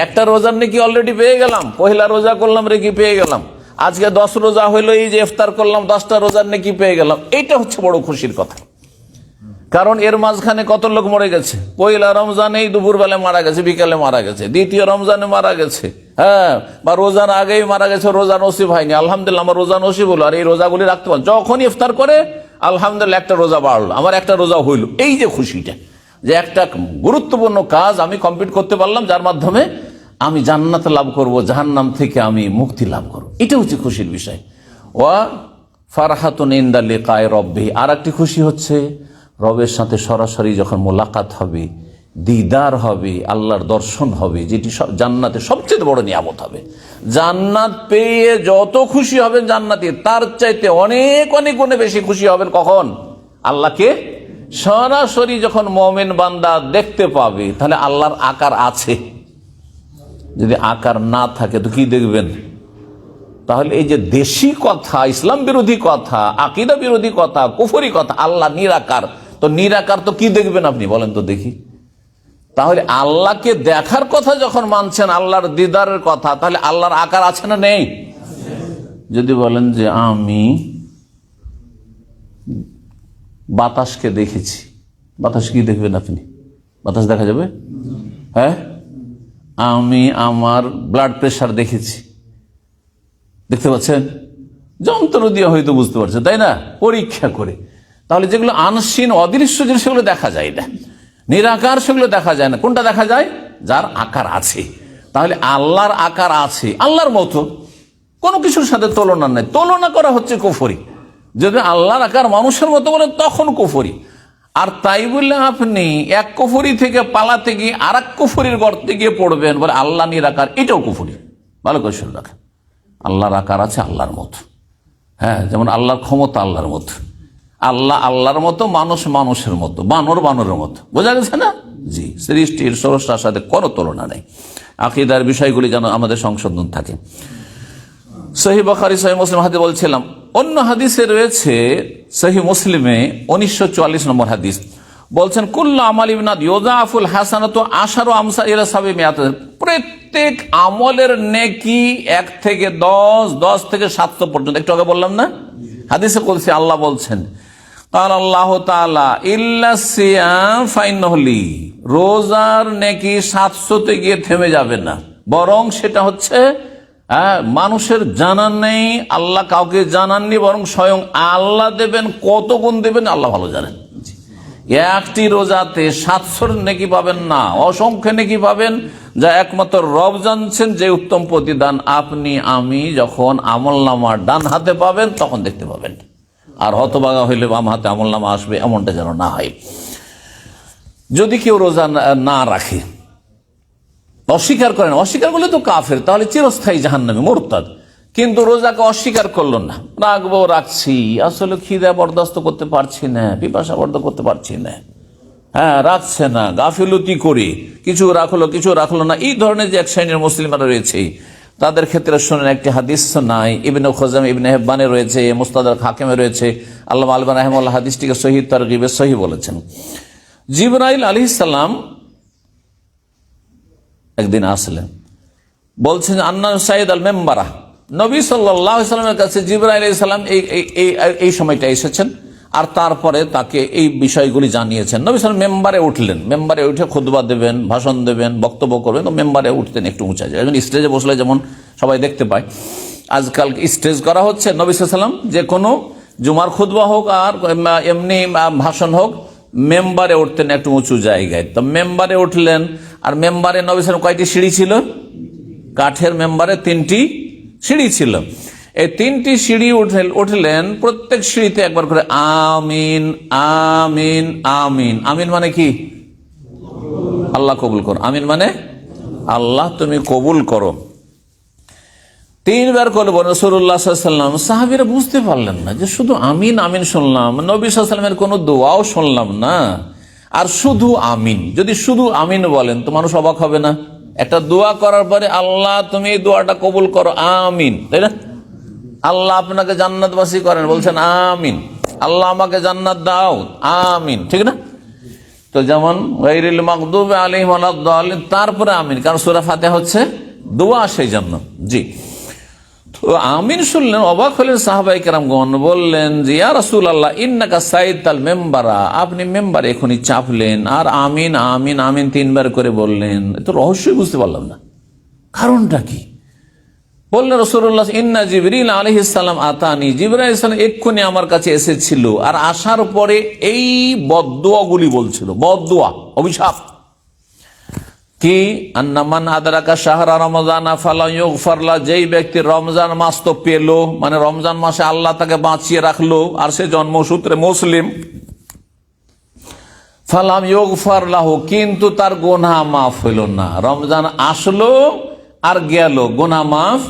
একটা রোজার নাকি অলরেডি পেয়ে গেলাম, পহিলা রোজা করলাম রেকি পেয়ে গেলাম, আজকে 10 রোজা হইলো, এই যে ইফতার করলাম 10টা রোজার নাকি পেয়ে গেলাম। এইটা হচ্ছে বড় খুশির কথা। কারণ এর মাঝখানে কত লোক মরে গেছে। পয়লা রমজানেই দুপুরবেলায় মারা গেছে, বিকালে মারা গেছে, দ্বিতীয় রমজানে মারা গেছে, হ্যাঁ, বা রোজার আগেই মারা গেছে, রোজা নসিব হয়নি। আলহামদুলিল্লাহ আমার রোজা নসিব হলো, আর এই রোজাগুলি রাখতে পারলাম। যখন ইফতার করে আলহামদুলিল্লাহ একটা রোজা বাড়লো, আমার একটা রোজা হইল। এই যে খুশিটা, যে একটা গুরুত্বপূর্ণ কাজ আমি কমপ্লিট করতে পারলাম, যার মাধ্যমে আমি জান্নাত লাভ করব, জাহান্নাম থেকে আমি মুক্তি লাভ করব, এটা হচ্ছে খুশির বিষয়। ওয়া ফারহাতুন ইনদা লিকায়ে রব্বি, আর একটি খুশি হচ্ছে রবের সাথে সরাসরি যখন মোলাকাত হবে, দিদার হবে, আল্লাহর দর্শন হবে, যেটি জান্নাতে সবচেয়ে বড় নিয়ামত হবে। জান্নাত পেয়ে যত খুশি হবেন জান্নাতে, তার চাইতে অনেক অনেক গুণে বেশি খুশি হবেন কখন? আল্লাহকে সরাসরি যখন মুমিন বান্দা দেখতে পাবে। তাহলে আল্লাহর আকার আছে, যদি আকার না থাকে তো কি দেখবেন? তাহলে এই যে দেশি কথা, ইসলাম বিরোধী কথা, আকীদা বিরোধী কথা, কুফরি কথা, আল্লাহ নিরাকার, তো নিরাকার তো কি দেখবেন আপনি বলেন তো দেখি? তাহলে আল্লাহকে দেখার কথা যখন মানছেন, আল্লাহর দিদারের কথা, তাহলে আল্লাহর আকার আছে না নেই? যদি বলেন যে আমি বাতাসকে দেখেছি, বাতাস কি দেখবেন আপনি? বাতাস দেখা যাবে? হ্যাঁ, আমি আমার ব্লাড প্রেশার দেখেছি, দেখতে পাচ্ছেন? যন্ত্র দিয়ে হয়তো বুঝতে পারছে, তাই না? পরীক্ষা করে। তাহলে যেগুলো আনসীন অদৃশ্য জিনিস সেগুলো দেখা যায় না, নিরাকার সেগুলো দেখা যায় না। কোনটা দেখা যায়? যার আকার আছে। তাহলে আল্লাহর আকার আছে, আল্লাহর মতো, কোনো কিছুর সাথে তুলনা নেই। তুলনা করা হচ্ছে কুফরি। যদি আল্লাহর আকার মানুষের মতো বলে তখন কুফরি। আর তাই বললে আপনি এক কুফরি থেকে পালাতে গিয়ে আর এক কুফরির গর্তে গিয়ে পড়বেন, বলে আল্লাহ নিরাকার, এটাও কুফরি। ভালো করে শুনে রাখেন, আল্লাহর আকার আছে আল্লাহর মতো। হ্যাঁ, যেমন আল্লাহর ক্ষমতা আল্লাহর মতো, আল্লাহ আল্লাহর মতো, মানুষ মানুষের মতো, বানর বানরের মতো। বোঝা গেছে না? জি, সৃষ্টির স্রষ্টার সাথে কোনো তুলনা নেই। আকীদার বিষয়গুলি যেন আমাদের সংশোধন থাকে। সহিহ বুখারী সহিহ মুসলিম হাদিস বলছিলাম, অন্য হাদিসে রয়েছে সহিহ মুসলিমে 1944 নম্বর হাদিস, বলছেন কুল্লু আমাল ইবনাদ ইউযাফুল হাসানাতু আশারু আমসাল ইলা সাবঈ মিয়াত, প্রত্যেক আমলের নেকি 1 থেকে 10, 10 থেকে 700 পর্যন্ত। একটু আগে বললাম না হাদিসে কুদসি আল্লাহ বলছেন, ক্বাল আল্লাহু তাআলা ইল্লা সিয়াম ফাইন্নাহু লি, রোজার নেকি 700 তে গিয়ে থেমে যাবে না, বরং সেটা হচ্ছে মানুষের জানান নেই, আল্লাহ কাউকে জানাননি, বরং স্বয়ং আল্লাহ দেবেন। কত গুণ দেবেন আল্লাহ ভালো জানেন। একটি রোজাতে 700 নেকি পাবেন না, অসংখ্য নেকি পাবেন, যা একমাত্র রব জানছেন। যে উত্তম প্রতিদান আপনি আমি যখন আমলনামা ডান হাতে পাবেন তখন দেখতে পাবেন, আর হতভাগা হইলে বাম হাতে আমলনামা আসবে, এমনটা যেন না হয়। যদি কেউ রোজা না রাখে, অস্বীকার করেন, অস্বীকার করলে তো কাফের, তাহলে চিরস্থায়ী জাহান্নামী, মুরতাদ। কিন্তু রোজাকে অস্বীকার করলো না, রাখবো, রাখছি, আসলে খিদা বরদাস্ত করতে পারছি না, পিপাসা বরদাস্ত করতে পারছি না, হ্যাঁ, রাখছে না, গাফিলতি করে কিছু রাখলো কিছু রাখলো না, এই ধরনের যে এক শ্রেণীর মুসলিমরা রয়েছে, তাদের ক্ষেত্রে শুনেন একটি হাদিস নাই, ইবনে খুজাইমা ইবনে হিব্বানে রয়েছে, মুস্তাদরাক হাকিমে রয়েছে, আল্লামা আলবানী রাহিমাহুল্লাহ হাদিসটিকে সহিহ তারগিবে সহিহ বলেছেন। জিবরাইল আলাইহিস সালাম একদিন আসলেন, বলছেন আন্না সাইদ আল মেম্বারা, নবী সাল্লাল্লাহু আলাইহি ওয়াসাল্লামের কাছে জিবরাইল আলাইহিস সালাম এই সময়টা এসেছেন, আর তারপরে তাকে এই বিষয়গুলি জানিয়েছেন। নবী সাল্লাল্লাহু আলাইহি ওয়াসাল্লাম মেম্বারে উঠলেন, মেম্বারে উঠে খুতবা দেবেন, ভাষণ দেবেন, বক্তব্য করবেন, তো মেম্বারে উঠতেন একটু উঁচা যায়, যেমন স্টেজে বসলে যেমন সবাই দেখতে পায়। আজকাল স্টেজ করা হচ্ছে, নবী সাল্লাল্লাহু আলাইহি ওয়াসাল্লাম যে কোনো জুমার খুতবা হোক আর এমনি ভাষণ হোক, মেম্বারে উঠতেন একটু উঁচু জায়গায়। তো মেম্বারে উঠলেন, আর মেম্বারে নবী সাল্লাল্লাহু আলাইহি ওয়াসাল্লাম কয়টি সিঁড়ি ছিল? কাঠের মেম্বারে 3টি সিঁড়ি ছিল। এই 3টি সিঁড়ি উঠলেন, প্রত্যেক সিঁড়িতে একবার করে আমিন আমিন আমিন। আমিন মানে কি? আল্লাহ কবুল করো। আমিন মানে আল্লাহ তুমি কবুল করো। 3 বার করে বলেন রাসূলুল্লাহ সাল্লাল্লাহু আলাইহি ওয়াসাল্লাম। সাহাবীরা বুঝতে পারলেন না যে শুধু আমিন আমিন শুনলাম, নবী সাল্লাল্লাহু আলাইহি ওয়াসাল্লামের কোনো দোয়াও শুনলাম না, আর শুধু আমিন। যদি শুধু আমিন বলেন তো মানুষ অবাক হবে না? একটা দোয়া করার পরে আল্লাহ তুমি এই দোয়াটা কবুল করো, আমিন, তাই না? আল্লাহ আপনাকে জান্নাতবাসী করেন, বলছেন আমিন। আল্লাহ আমাকে জান্নাত দাও, আমিন, ঠিক না? তো যেমন গায়রিল মাগদুবি আলাইহিম ওয়ালাদ-দাল্লিন, তারপরে আমিন, কারণ সূরা ফাতিহা হচ্ছে দোয়া, সেই জন্য। জি, তো আমিন শুনলেন, অবাক হলেন সাহাবায়ে কেরামগণ। বললেন যে ইয়া রাসূলুল্লাহ ইন্নাকা সাইতাল মেম্বারা, আপনি মেম্বারে এখনই চাপলেন আর আমিন আমিন আমিন 3 বার করে বললেন। তো রহস্যই বুঝতে পারলাম না, কারণটা কি? বললেন রাসূলুল্লাহ ইন্না জিবরিল আলাইহিস সালাম আতানি, জিবরাইল আলাইহিস সালাম এক্ষুনি আমার কাছে এসেছিল, আর আসার পরে এই বদদুয়াগুলি বলছিল। বদদুয়া, অভিশাপ কি? আন্নামান আদরাকা শাহরা রমজানা ফালা ইউগফার লা, যেই ব্যক্তি রমজান মাস তো পেল, মানে রমজান মাসে আল্লাহ তাকে বাঁচিয়ে রাখলো আর সে জন্মসূত্রে মুসলিম, ফালাম ইউগফার লাহু, কিন্তু তার গুনাহ মাফ হইল না। রমজান আসলো আর গেল, গুনাহ মাফ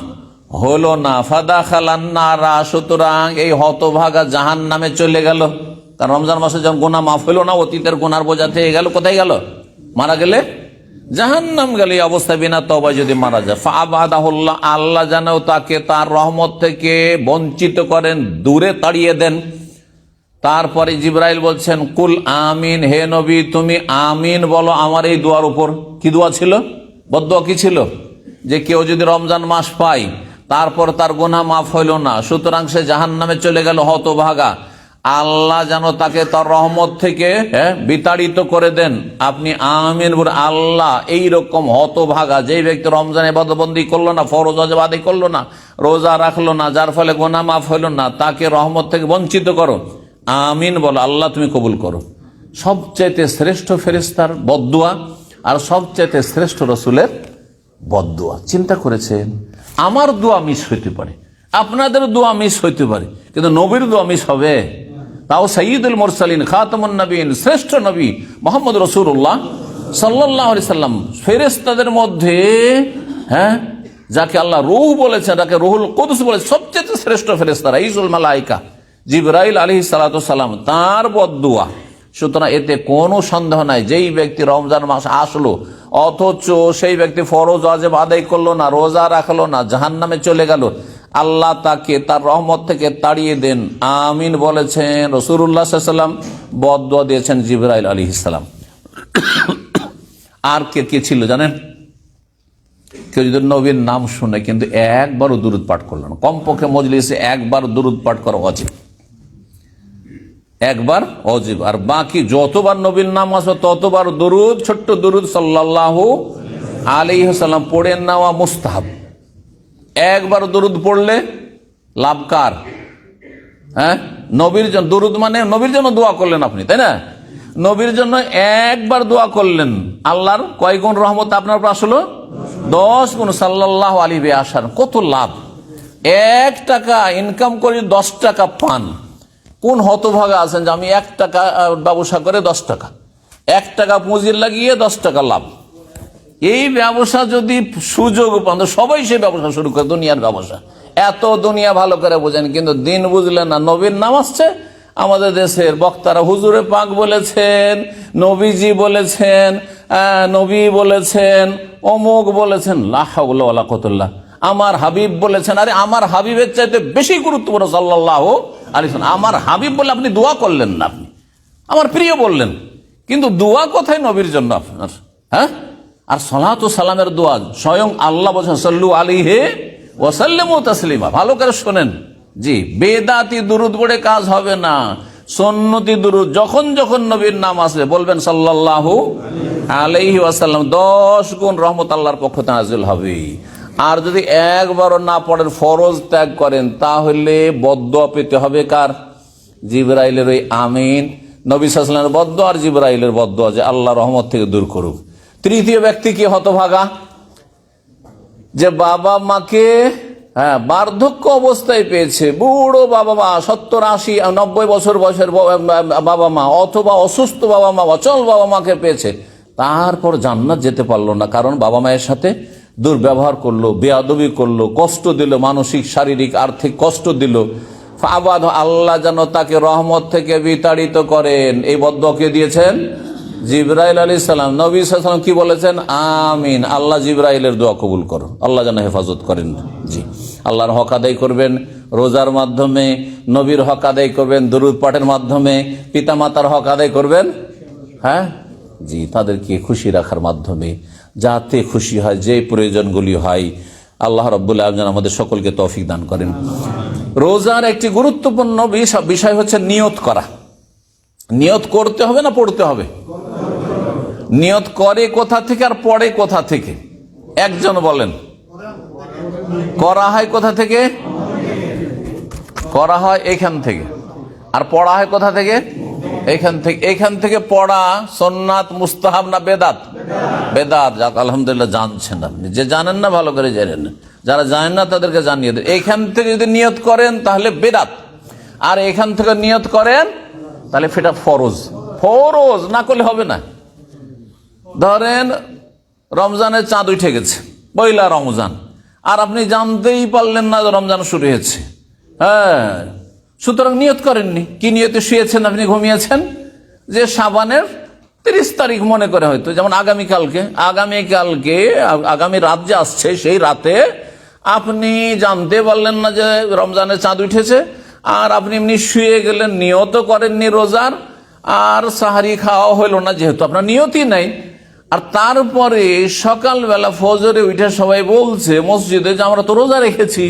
হলো না। ফাদাখালান নারা, সুতরাং এই হতভাগা জাহান্নামে চলে গেল। কারণ রমজান মাসে যখন গুনাহ মাফ হইল না, অতীতের গুনার বোঝা থেকে গেল, কোথায় গেল? মারা গেলে জাহান্নাম গেল। এই অবস্থা বিনা তওবায় যদি মারা যায়, ফাআবাদাহুল্লাহ, আল্লাহ যেন তাকে তার রহমত থেকে বঞ্চিত করেন, দূরে তাড়িয়ে দেন। তারপরে জিবরাইল বলছেন কুল আমিন, হে নবী তুমি আমিন বলো আমার এই দোয়ার উপর। কি দোয়া ছিল? বদদোয়া কি ছিল? যে কেউ যদি রমজান মাস পায় তারপর তার গুনাহ মাফ হইল না, সুতরাং সে জাহান্নামে চলে গেল, হতভাগা, আল্লাহ যেন তাকে তার রহমত থেকে বিতাড়িত করে দেন। আপনি আমিন বলে আল্লাহ এইরকম হতভাগা যেই ব্যক্তি রমজান ইবাদতবন্দি করলো না, ফরজ ওয়াজিব আদায় করলো না, রোজা রাখলো না, যার ফলে গুনাহ মাফ হইল না, তাকে রহমত থেকে বঞ্চিত করো। আমিন বলো, আল্লাহ তুমি কবুল করো। সবচাইতে শ্রেষ্ঠ ফেরেশতার বদদুয়া আর সবচাইতে শ্রেষ্ঠ রাসূলের বদদুয়া। চিন্তা করেছেন, আমার দোয়া মিস হইতে পারে, আপনাদের দোয়া মিস হইতে পারে, কিন্তু নবীর দোয়া মিস হবে? তাও সাইয়্যিদুল মুরসালিন, খাতামুন নবীন, শ্রেষ্ঠ নবী মুহাম্মদ রাসূলুল্লাহ সাল্লাল্লাহু আলাইহি সাল্লাম, ফেরেশতাদের মধ্যে যাকে আল্লাহ রূহ বলেছেন, যাকে রুহুল কুদুস বলেছেন, সবচেয়ে শ্রেষ্ঠ ফেরেশতা রাইসুল মালায়েকা জিবরাইল আলাইহিস সালাতু সালাম, তার বদদুয়া। সুতরাং এতে কোনো সন্দেহ নাই, যেই ব্যক্তি রমজান মাস আসলো অথচ সেই ব্যক্তি ফরজ ওয়াজিব আদায় করলো না, রোজা রাখলো না, জাহান্নামে চলে গেল, আল্লাহ তাকে তার রহমত থেকে তাড়িয়ে দেন। আমিন বলেছেন রাসূলুল্লাহ সাল্লাল্লাহু আলাইহি ওয়াসাল্লাম, বদদুয়া দিয়েছেন জিবরাইল আলাইহিস সালাম। আর কে ছিল জানেন? কেউ যদি নবীর নাম শুনে কিন্তু একবারও দুরূদ পাঠ করলো না, কমপক্ষে মজলিসে একবার দুরূদ পাঠ করা উচিত, একবার ওয়াজিব, আর বাকি যতবার নবীর নাম আসবে ততবার দুরূদ, ছোট্ট দুরূদ সাল্লাল্লাহু আলাইহি ওয়াসাল্লাম পড়ে নেওয়া মুস্তাহাব। একবার দুরূদ পড়লে লাভ কার? নবীর জন্য দুরূদ মানে নবীর জন্য দোয়া করলেন আপনি, তাই না? নবীর জন্য একবার দোয়া করলেন, আল্লাহর কয় গুণ রহমত আপনার উপর আসলো? 10 গুণ সাল্লাল্লাহু আলাইহি ওয়াসাল্লাম। কত লাভ! 1 টাকা ইনকাম করে 10 টাকা পান। কোন হতভাগা আছেন যে আমি 1 টাকা ব্যবসা করে 10 টাকা, 1 টাকা পুঁজি লাগিয়ে 10 টাকা লাভ। এই ব্যবসা যদি সুযোগ পান সবাই সেই ব্যবসা শুরু করে, দুনিয়ার ব্যবসা। এত দুনিয়া ভালো করে বোঝেন কিন্তু দিন বুঝলেন না। নবীর নাম আসছে, আমাদের দেশের বক্তারা হুজুরে পাক বলেছেন, নবীজি বলেছেন, নবী বলেছেন, অমুক বলেছেন, লা হাওলা ওয়ালা কুওয়াতা, আমার হাবিব বলেছেন। আরে আমার হাবিবের চাইতে বেশি গুরুত্বপূর্ণ সাল্লাল্লাহু আলাইহি ওয়াসাল্লাম। আমার হাবিব বলে আপনি দোয়া করলেন না, আপনি আমার প্রিয় বললেন, কিন্তু দোয়া কোথায় নবীর জন্য আপনার? আর সালাত ও সালামের দোয়া স্বয়ং আল্লাহ বলেছেন সাল্লু আলাইহি ওয়া সাল্লিমু তাসলিমা। ভালো করে শোনেন, জি, বেদাতি দুরূদ পড়ে কাজ হবে না, সুন্নতি দুরূদ যখন যখন নবীর নাম আসবে বলবেন সাল্লাল্লাহু আলাইহি ওয়াসাল্লাম, 10 গুণ রহমত আল্লাহর পক্ষ থেকে নাযিল হবে। আর যদি একবারও না পড়েন, ফরজ ত্যাগ করেন, তাহলে বদদুয়া পেতে হবে কার? জিবরাইলের ওই আমিন, নবী সাল্লাল্লাহু আলাইহি ওয়াসাল্লামের বদদুয়া আর জিবরাইলের বদদুয়া যে আল্লাহ রহমত থেকে দূর করুক। তৃতীয় ব্যক্তি কি হতভাগা, যে বাবা মাকে বার্ধক্য অবস্থায় পেয়েছে, বুড়ো বাবা মা, 70, 80, 90 বছর বয়সের বাবা মা, অথবা অসুস্থ বাবা মা, অচল বাবা মাকে পেয়েছে, তারপর জান্নাত যেতে পারলো না, কারণ বাবা মায়ের সাথে দুর্ব্যবহার করলো, বেয়াদবি করলো, কষ্ট দিল, মানসিক শারীরিক আর্থিক কষ্ট দিল। আবাদ, আল্লাহ যেন তাকে রহমত থেকে বিতাড়িত করেন। এই বদদুয়া কে দিয়েছেন? জিবরাইল আলাইহিস সালাম। নবী সাল্লাল্লাহু আলাইহি ওয়াসাল্লাম কি বলেছেন? আমিন, আল্লাহ জিবরাইলের দোয়া কবুল করো, আল্লাহ যেন হেফাজত করেন। জি, আল্লাহর হক আদায় করবেন রোজার মাধ্যমে, নবীর হক আদায় করবেন দরুদ পাঠের মাধ্যমে, পিতামাতার হক আদায় করবেন, হ্যাঁ জি, তাদেরকে খুশি রাখার মাধ্যমে, যাতে খুশি হয়, যে প্রয়োজনগুলি হয়। আল্লাহ রাব্বুল আলামিন আমাদের সকলকে তৌফিক দান করেন। রোজার একটি গুরুত্বপূর্ণ বিষয় হচ্ছে নিয়ত করা। নিয়ত করতে হবে না পড়তে হবে? নিয়ত করে কোথা থেকে আর পড়ে কোথা থেকে? একজন বলেন। করা হয় কোথা থেকে? করা হয় এখান থেকে। আর পড়া হয় কোথা থেকে? এখান থেকে। এখান থেকে পড়া সুন্নাত, মুস্তাহাব না বেদাত? বেদাত। যাক, আলহামদুলিল্লাহ জানছেন আপনি। যে জানেন না ভালো করে জানেন, যারা জানেন না তাদেরকে জানিয়ে দেন। এখান থেকে যদি নিয়ত করেন তাহলে বেদাত, আর এখান থেকে নিয়ত করেন তাহলে সেটা ফরজ। ফরজ না করলে হবে না। ধরেন রমজানের চাঁদ উঠে গেছে, পয়লা রমজান, আর আপনি জানতেই পারলেন না যে রমজান শুরু হয়েছে। হ্যাঁ, সুতরাং নিয়ত করেননি। কি নিয়তে শুয়েছেন? আপনি ঘুমিয়েছেন যে শাবানের 30 তারিখ মনে করে, হয়তো যেমন আগামীকালকে আগামী রাত যে আসছে, সেই রাতে আপনি জানতে পারলেন না যে রমজানের চাঁদ উঠেছে, আর আপনি এমনি শুয়ে গেলেন, নিয়ত করেননি রোজার, আর সাহারি খাওয়া হইল না, যেহেতু আপনার নিয়তই নাই। আর তারপরে সকালবেলা ফজরে উঠে সবাই বলছে মসজিদে যে আমরা তো রোজা রেখেছি।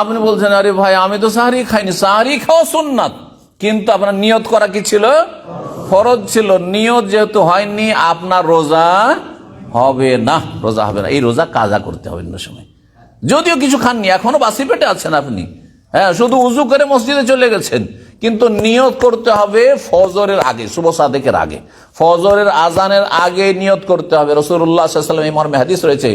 আপনি বলছেন আরে ভাই, আমি তো সাহারি খাইনি। সাহারি খাওয়া সুন্নাত, কিন্তু আপনার নিয়ত করা কি ছিল? ফরজ ছিল। নিয়ত যেহেতু হয়নি, আপনার রোজা হবে না। রোজা হবে না, এই রোজা কাজা করতে হবে অন্য সময়। যদিও কিছু খাননি, এখনো বাসি পেটে আছেন আপনি, হ্যাঁ, শুধু উজু করে মসজিদে চলে গেছেন, কিন্তু নিয়ত করতে হবে ফজরের আগে, শুভ সাদেকের আগে, ফজরের আজানের আগে নিয়ত করতে হবে। রাসূলুল্লাহ সাল্লাল্লাহু আলাইহি ওয়াসাল্লাম এই মর্মে হাদিস রয়েছে,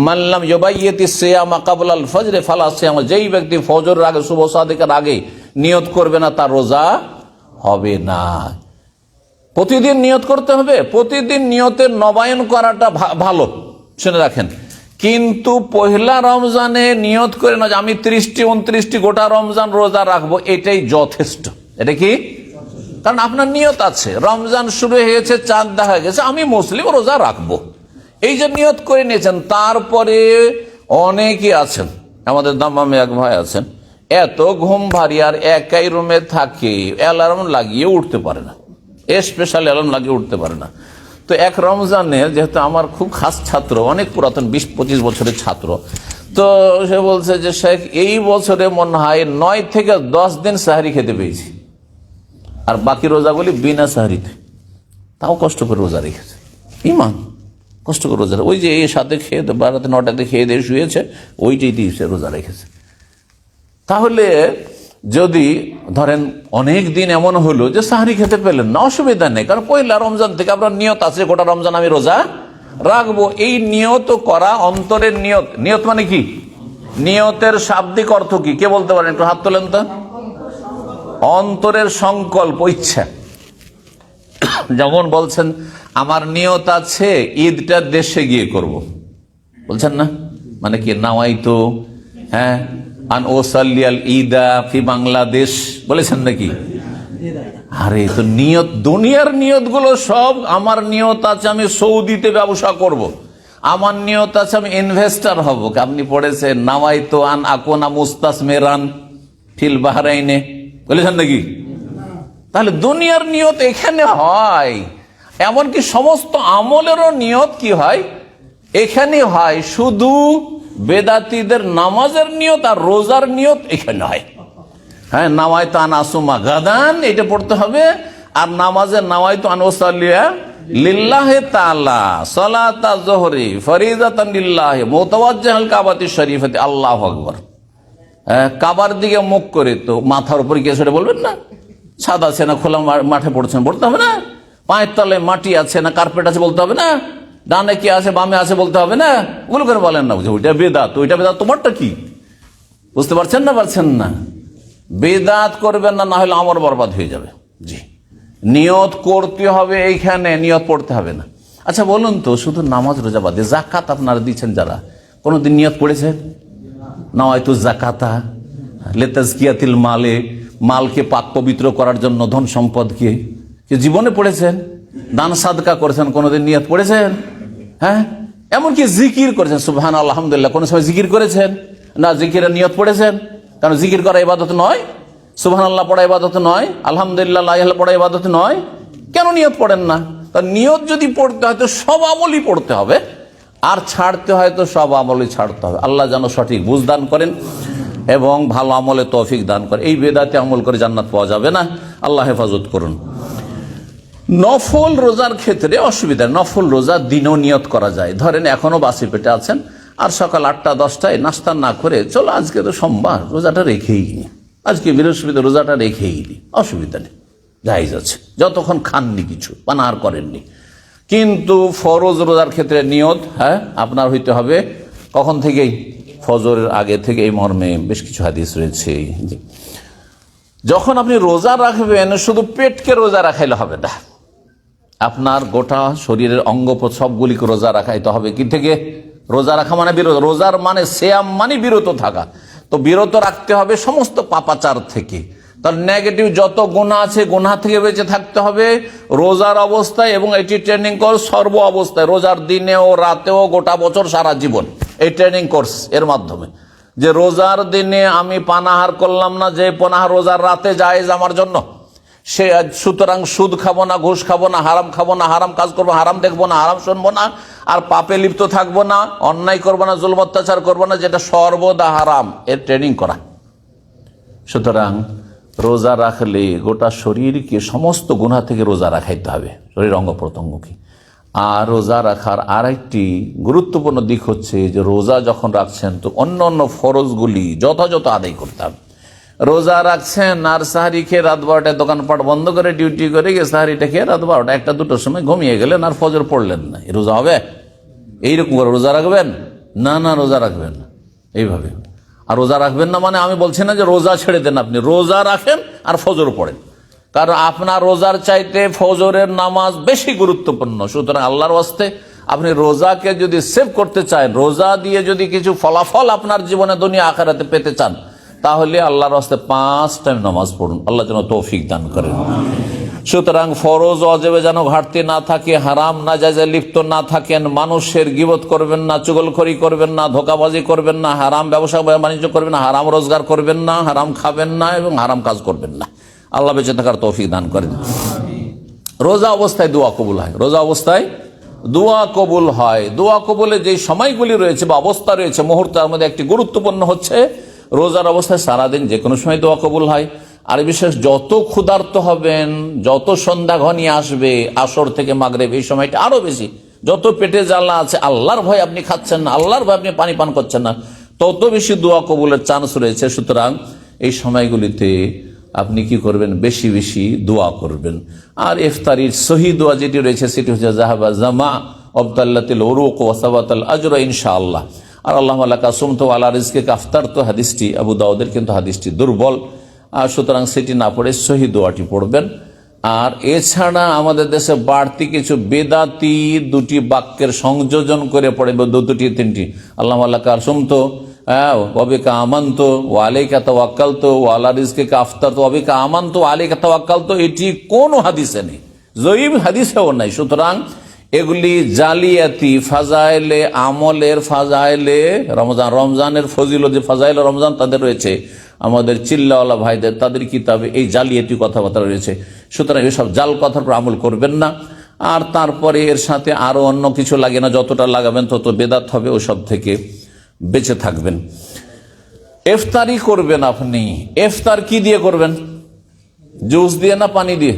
মাল্লাম ইউবাইয়িতি সিয়ামা ক্বাবলাল ফজর ফালা সিয়াম, যেই ব্যক্তি ফজরের আগে, শুভ সাদেকের আগে নিয়ত করবে না, তার রোজা হবে না। প্রতিদিন নিয়ত করতে হবে। প্রতিদিন নিয়তের নবায়ন করাটা ভালো, শুনে রাখেন। কিন্তু পহেলা রমজানে নিয়ত করে না যে আমি 30টি 29টি গোটা রমজান রোজা রাখবো, এটাই যথেষ্ট। এটা কি? কারণ আপনার নিয়ত আছে, রমজান শুরু হয়েছে, চাঁদ দেখা গেছে, আমি মুসলিম, রোজা রাখবো, এই যে নিয়ত করে নিয়েছেন। তারপরে অনেকেই আছেন, আমাদের দাম্মামে এক ভাই আছেন, এত ঘুম ভারী, আর একাই রুমে থাকে, অ্যালার্ম লাগিয়ে উঠতে পারে না, স্পেশাল অ্যালার্ম লাগিয়ে উঠতে পারে না। তো এক রমজানে, যেহেতু আমার খুব খাস ছাত্র, অনেক পুরাতন, 20-25 বছরের ছাত্র, তো সে বলছে যে শেখ, এই বছরে মনে হয় 9 থেকে 10 দিন সাহারি খেতে পেয়েছি, আর বাকি রোজাগুলি বিনা সাহারিতে, তাও কষ্ট করে রোজা রেখেছে। ইমান, কষ্ট করে রোজা, ওই যে এই সাথে খেয়ে 12টা 9টাতে খেয়ে দিয়ে শুয়েছে, ওইটাই দিয়ে সে রোজা রেখেছে। তাহলে যদি ধরেন অনেক দিন এমন হলো যে সাহারি খেতে পেলেন না, অসুবিধা নেই, কারণ পয়লা রমজান থেকে আপনার নিয়ত আছে গোটা রমজান আমি রোজা রাখবো। এই নিয়ত করা, অন্তরের নিয়ত। নিয়ত মানে কি? নিয়তের শাব্দিক অর্থ কি কে বলতে পারেন? একটু হাত তোলেন তো। অন্তরের সংকল্প, ইচ্ছা। যেমন বলছেন আমার নিয়ত আছে ঈদটা দেশে গিয়ে করব, বলছেন না? মানে কি? নাওয়াইতো, হ্যাঁ, আন ওসাল্লিয়াল ঈদা ফি বাংলাদেশ, বলেছেন নাকি? আরে তো নিয়ত, দুনিয়ার নিয়ত গুলো সব, আমার নিয়ত আছে আমি সৌদিতে ব্যবসা করব, আমার নিয়ত আছে আমি ইনভেস্টর হব। আপনি পড়েছেন নাওয়াইতো আন আকুনা মুস্তাসমিরান ফিল বাহরাইনে, বলেছেন নাকি? তাহলে দুনিয়ার নিয়ত এখানে হয়, এমনকি সমস্ত আমলেরও নিয়ত কি হয়? এখানে হয়। শুধু বেদাতীদের নামাজের নিয়ত আর রোজার নিয়ত এখানে হয়। হ্যাঁ, নাওয়াইতু আন আসুমা গাদান, এটা পড়তে হবে। আর নামাজের নাওয়াইতু আন উসাল্লিয়া লিল্লাহি তাআলা সালাতা যুহরি ফরিজাতান লিল্লাহি মুতাওয়াজ্জিহাল কাবাতি শরীফাতি, আল্লাহু আকবার। কাবার দিকে মুখ করে, তো মাথার উপরে গিয়ে সেটা বলবেন না? ছাদ আছে না খোলা মাঠে পড়ছেন বলতে হবে না, পায়ের তলে মাটি আছে না কার্পেট আছে বলতে হবে না, ডানে কি আছে বামে আছে বলতে হবে না, ওগুলো করে বলেন না ওইটা বেদাত, ওইটা বেদাত, তোমারটা কি? বুঝতে পারছেন না? পারছেন না? বেদাত করবেন না, না হলে আমল বরবাদ হয়ে যাবে। জি, নিয়ত করতে হবে, এইখানে নিয়ত পড়তে হবে না। আচ্ছা বলুন তো, শুধু নামাজ রোজা বাদে জাকাত আপনারা দিচ্ছেন যারা, কোনোদিন নিয়ত পড়েছেন? নাওয়াইতু জাকাতা লিতাজকিয়াতিল মালে, মালকে পাক পবিত্র করার জন্য, ধন সম্পদকে, কি জীবনে পড়েছেন? দান সাদকা করেছেন, কোনোদিন নিয়ত পড়েছেন? হ্যাঁ, এমনকি জিকির করেছেন, সুবহান আলহামদুলিল্লাহ, কোন সময় জিকির করেছেন? না, জিকিরের নিয়ত পড়েছেন? কারণ জিকির করা ইবাদত নয়, সুবহানাল্লাহ পড়া ইবাদত নয়, আলহামদুলিল্লাহ লা ইলাহা পড়া ইবাদত নয়, কেন নিয়ত পড়েন না? তা নিয়ত যদি পড়তে হয় তো সব আমলই পড়তে হবে, আর ছাড়তে হয় তো সব আমলই ছাড়তে হবে। আল্লাহ যেন সঠিক বুঝ দান করেন এবং ভালো আমলে তৌফিক দান করে। এই বেদাতে আমল করে জান্নাত পাওয়া যাবে না, আল্লাহ হেফাজত করুন। নফল রোজার ক্ষেত্রে অসুবিধা, নফল রোজা দিনও নিয়ত করা যায়। ধরেন এখনো বাসি পেটে আছেন, আর সকাল 8টা-10টায় নাস্তা না করে চলো আজকে তো সোমবার, রোজাটা রেখেই নি, আজকে বৃহস্পতিবার রোজাটা রেখেই নি, অসুবিধা নেই, জায়েজ আছে, যতক্ষণ খাননি কিছু পানাহার করেননি। কিন্তু ফরজ রোজার ক্ষেত্রে নিয়ত আপনার হইতে হবে কখন থেকেই? ফজরের আগে থেকে। এই মর্মে বেশ কিছু হাদিস রয়েছে। যখন আপনি রোজা রাখবেন, শুধু পেটকে রোজা রাখাইলে হবে না, আপনার গোটা শরীরের অঙ্গ সবগুলিকে রোজা রাখাইতে হবে। কি থেকে? রোজা রাখা মানে বিরত, রোজার মানে সিয়াম মানে বিরত থাকা, তো বিরত রাখতে হবে সমস্ত পাপাচার থেকে। তার নেগেটিভ যত গুনাহ আছে, গুনাহ থেকে বেঁচে থাকতে হবে রোজার অবস্থায়, এবং এটি ট্রেনিং কোর্স সর্ব অবস্থায়, রোজার দিনেও রাতেও গোটা বছর সারা জীবন এই ট্রেনিং কোর্স এর মাধ্যমে, যে রোজার দিনে আমি পানাহার করলাম না, যে পানাহার রোজার রাতে জায়েজ আমার জন্য, সে সুতরাং সুদ খাবো না, ঘুষ খাবো না, হারাম খাবো না, হারাম কাজ করবো, হারাম দেখবো না, হারাম শুনবো না, আর পাপে লিপ্ত থাকবো না, অন্যায় করবো না, জুলম অত্যাচার করবো না, যেটা সর্বদা হারাম, এর ট্রেনিং করা। সুতরাং রোজা রাখলে গোটা শরীরকে সমস্ত গুনাহ থেকে রোজা রাখাইতে হবে, শরীর অঙ্গ প্রত্যঙ্গকে। আর রোজা রাখার আরেকটি গুরুত্বপূর্ণ দিক হচ্ছে যে রোজা যখন রাখছেন তো অন্য অন্য ফরজগুলি যথাযথ আদায় করতে হবে। রোজা রাখছেন আর সাহারি খেয়ে রাত 12টায় দোকানপাট বন্ধ করে ডিউটি করে গিয়ে সাহারিটা খেয়ে রাত 12টা 1টা-2টোর সময় ঘুমিয়ে গেলেন আর ফজর পড়লেন না, এই রোজা হবে? এইরকম করে রোজা রাখবেন না? না, রোজা রাখবেন না এইভাবে। আর রোজা রাখবেন না মানে আমি বলছি না যে রোজা ছেড়ে দেন, আপনি রোজা রাখেন আর ফজর পড়েন, কারণ আপনার রোজার চাইতে ফজরের নামাজ বেশি গুরুত্বপূর্ণ। সুতরাং আল্লাহর ওয়াস্তে আপনি রোজাকে যদি সেভ করতে চান, রোজা দিয়ে যদি কিছু ফলাফল আপনার জীবনে দুনিয়া আখিরাতে পেতে চান, তাহলে আল্লাহর ওয়াস্তে 5 টাইম নামাজ পড়ুন, আল্লাহ যেন তৌফিক দান করেন। সুতরাং ফরজ ওয়াজিবে যেন ঘাটতি না থাকে, হারাম নাজায়েজে লিপ্ত না থাকেন, মানুষের গীবত করবেন না, চুগলখড়ি করবেন না, ধোঁকাবাজি করবেন না, হারাম ব্যবসা বাণিজ্য করবেন না, হারাম রোজগার করবেন না, হারাম খাবেন না এবং হারাম কাজ করবেন না। আল্লাহ বেঁচে থাকার তৌফিক দান করেন। রোজা অবস্থায় দোয়া কবুল হয়, রোজা অবস্থায় দোয়া কবুল হয়। দোয়া কবুলে যে সময়গুলি রয়েছে বা অবস্থা রয়েছে মুহূর্তের মধ্যে একটি গুরুত্বপূর্ণ হচ্ছে রোজার অবস্থায় সারাদিন যে কোনো সময় দোয়া কবুল হয়। আর বিশেষ যত ক্ষুধার্ত হবেন, যত সন্ধ্যা ঘনিয়ে আসবে আসর থেকে মাগরিব, এই সময়টা আরো বেশি, যত পেটে জ্বালা আছে, আল্লাহর ভয় আপনি খাচ্ছেন না, আল্লাহর ভয় আপনি পানি পান করছেন না, তত বেশি দোয়া কবুলের চান্স রয়েছে। সুতরাং এই সময়গুলিতে আপনি কি করবেন? বেশি বেশি দোয়া করবেন। আর ইফতারির সহি দোয়া যেটি রয়েছে সেটি হচ্ছে জাহাবা জামা আবদাল্লাতিল উরুক ওয়া সাবাতাল আজরা ইনশাআল্লাহ। আর আল্লাহুম্মা লাকা সুমতু আলা রিজকিকা আফতারতু, হাদিসটি আবু দাউদের, কিন্তু হাদিসটি দুর্বল। আর সুতরাং সেটি না পড়ে সহি দোয়াটি পড়বেন। আর এছাড়া আমাদের দেশে বাড়তি কিছু বেদাতি দুটি বাক্যের সংযোজন করে পড়ে, দুটি তিনটি, আল্লাহুম্মা লাকা সুমতু ওয়াবিকা আমানতু ওয়া আলাইকা তাওয়াক্কালতু ওয়া আলা রিজকিকা আফতারতু ওয়াবিকা আমানতু ওয়া আলাইকা তাওয়াক্কালতু, এটি কোনো হাদিসে নেই, জয়ীফ হাদিসেও নাই। সুতরাং এগুলি জালিয়াতি ফাজাইলে আমলের, ফাজাইলে রমজান, রমজানের ফজিলত, ফাজাইলে রমজান তাদের রয়েছে, আমাদের চিল্লাওয়ালা ভাইদের তাদের কিতাবে এই জালিয়াতি কথাবার্তা রয়েছে। সুতরাং এসব জাল কথার উপর আমল করবেন না। আর তারপরে এর সাথে আরো অন্য কিছু লাগে না, যতটা লাগাবেন তত বেদাত হবে, ওসব থেকে বেঁচে থাকবেন। ইফতারি করবেন আপনি, ইফতার কি দিয়ে করবেন? জুস দিয়ে না পানি দিয়ে?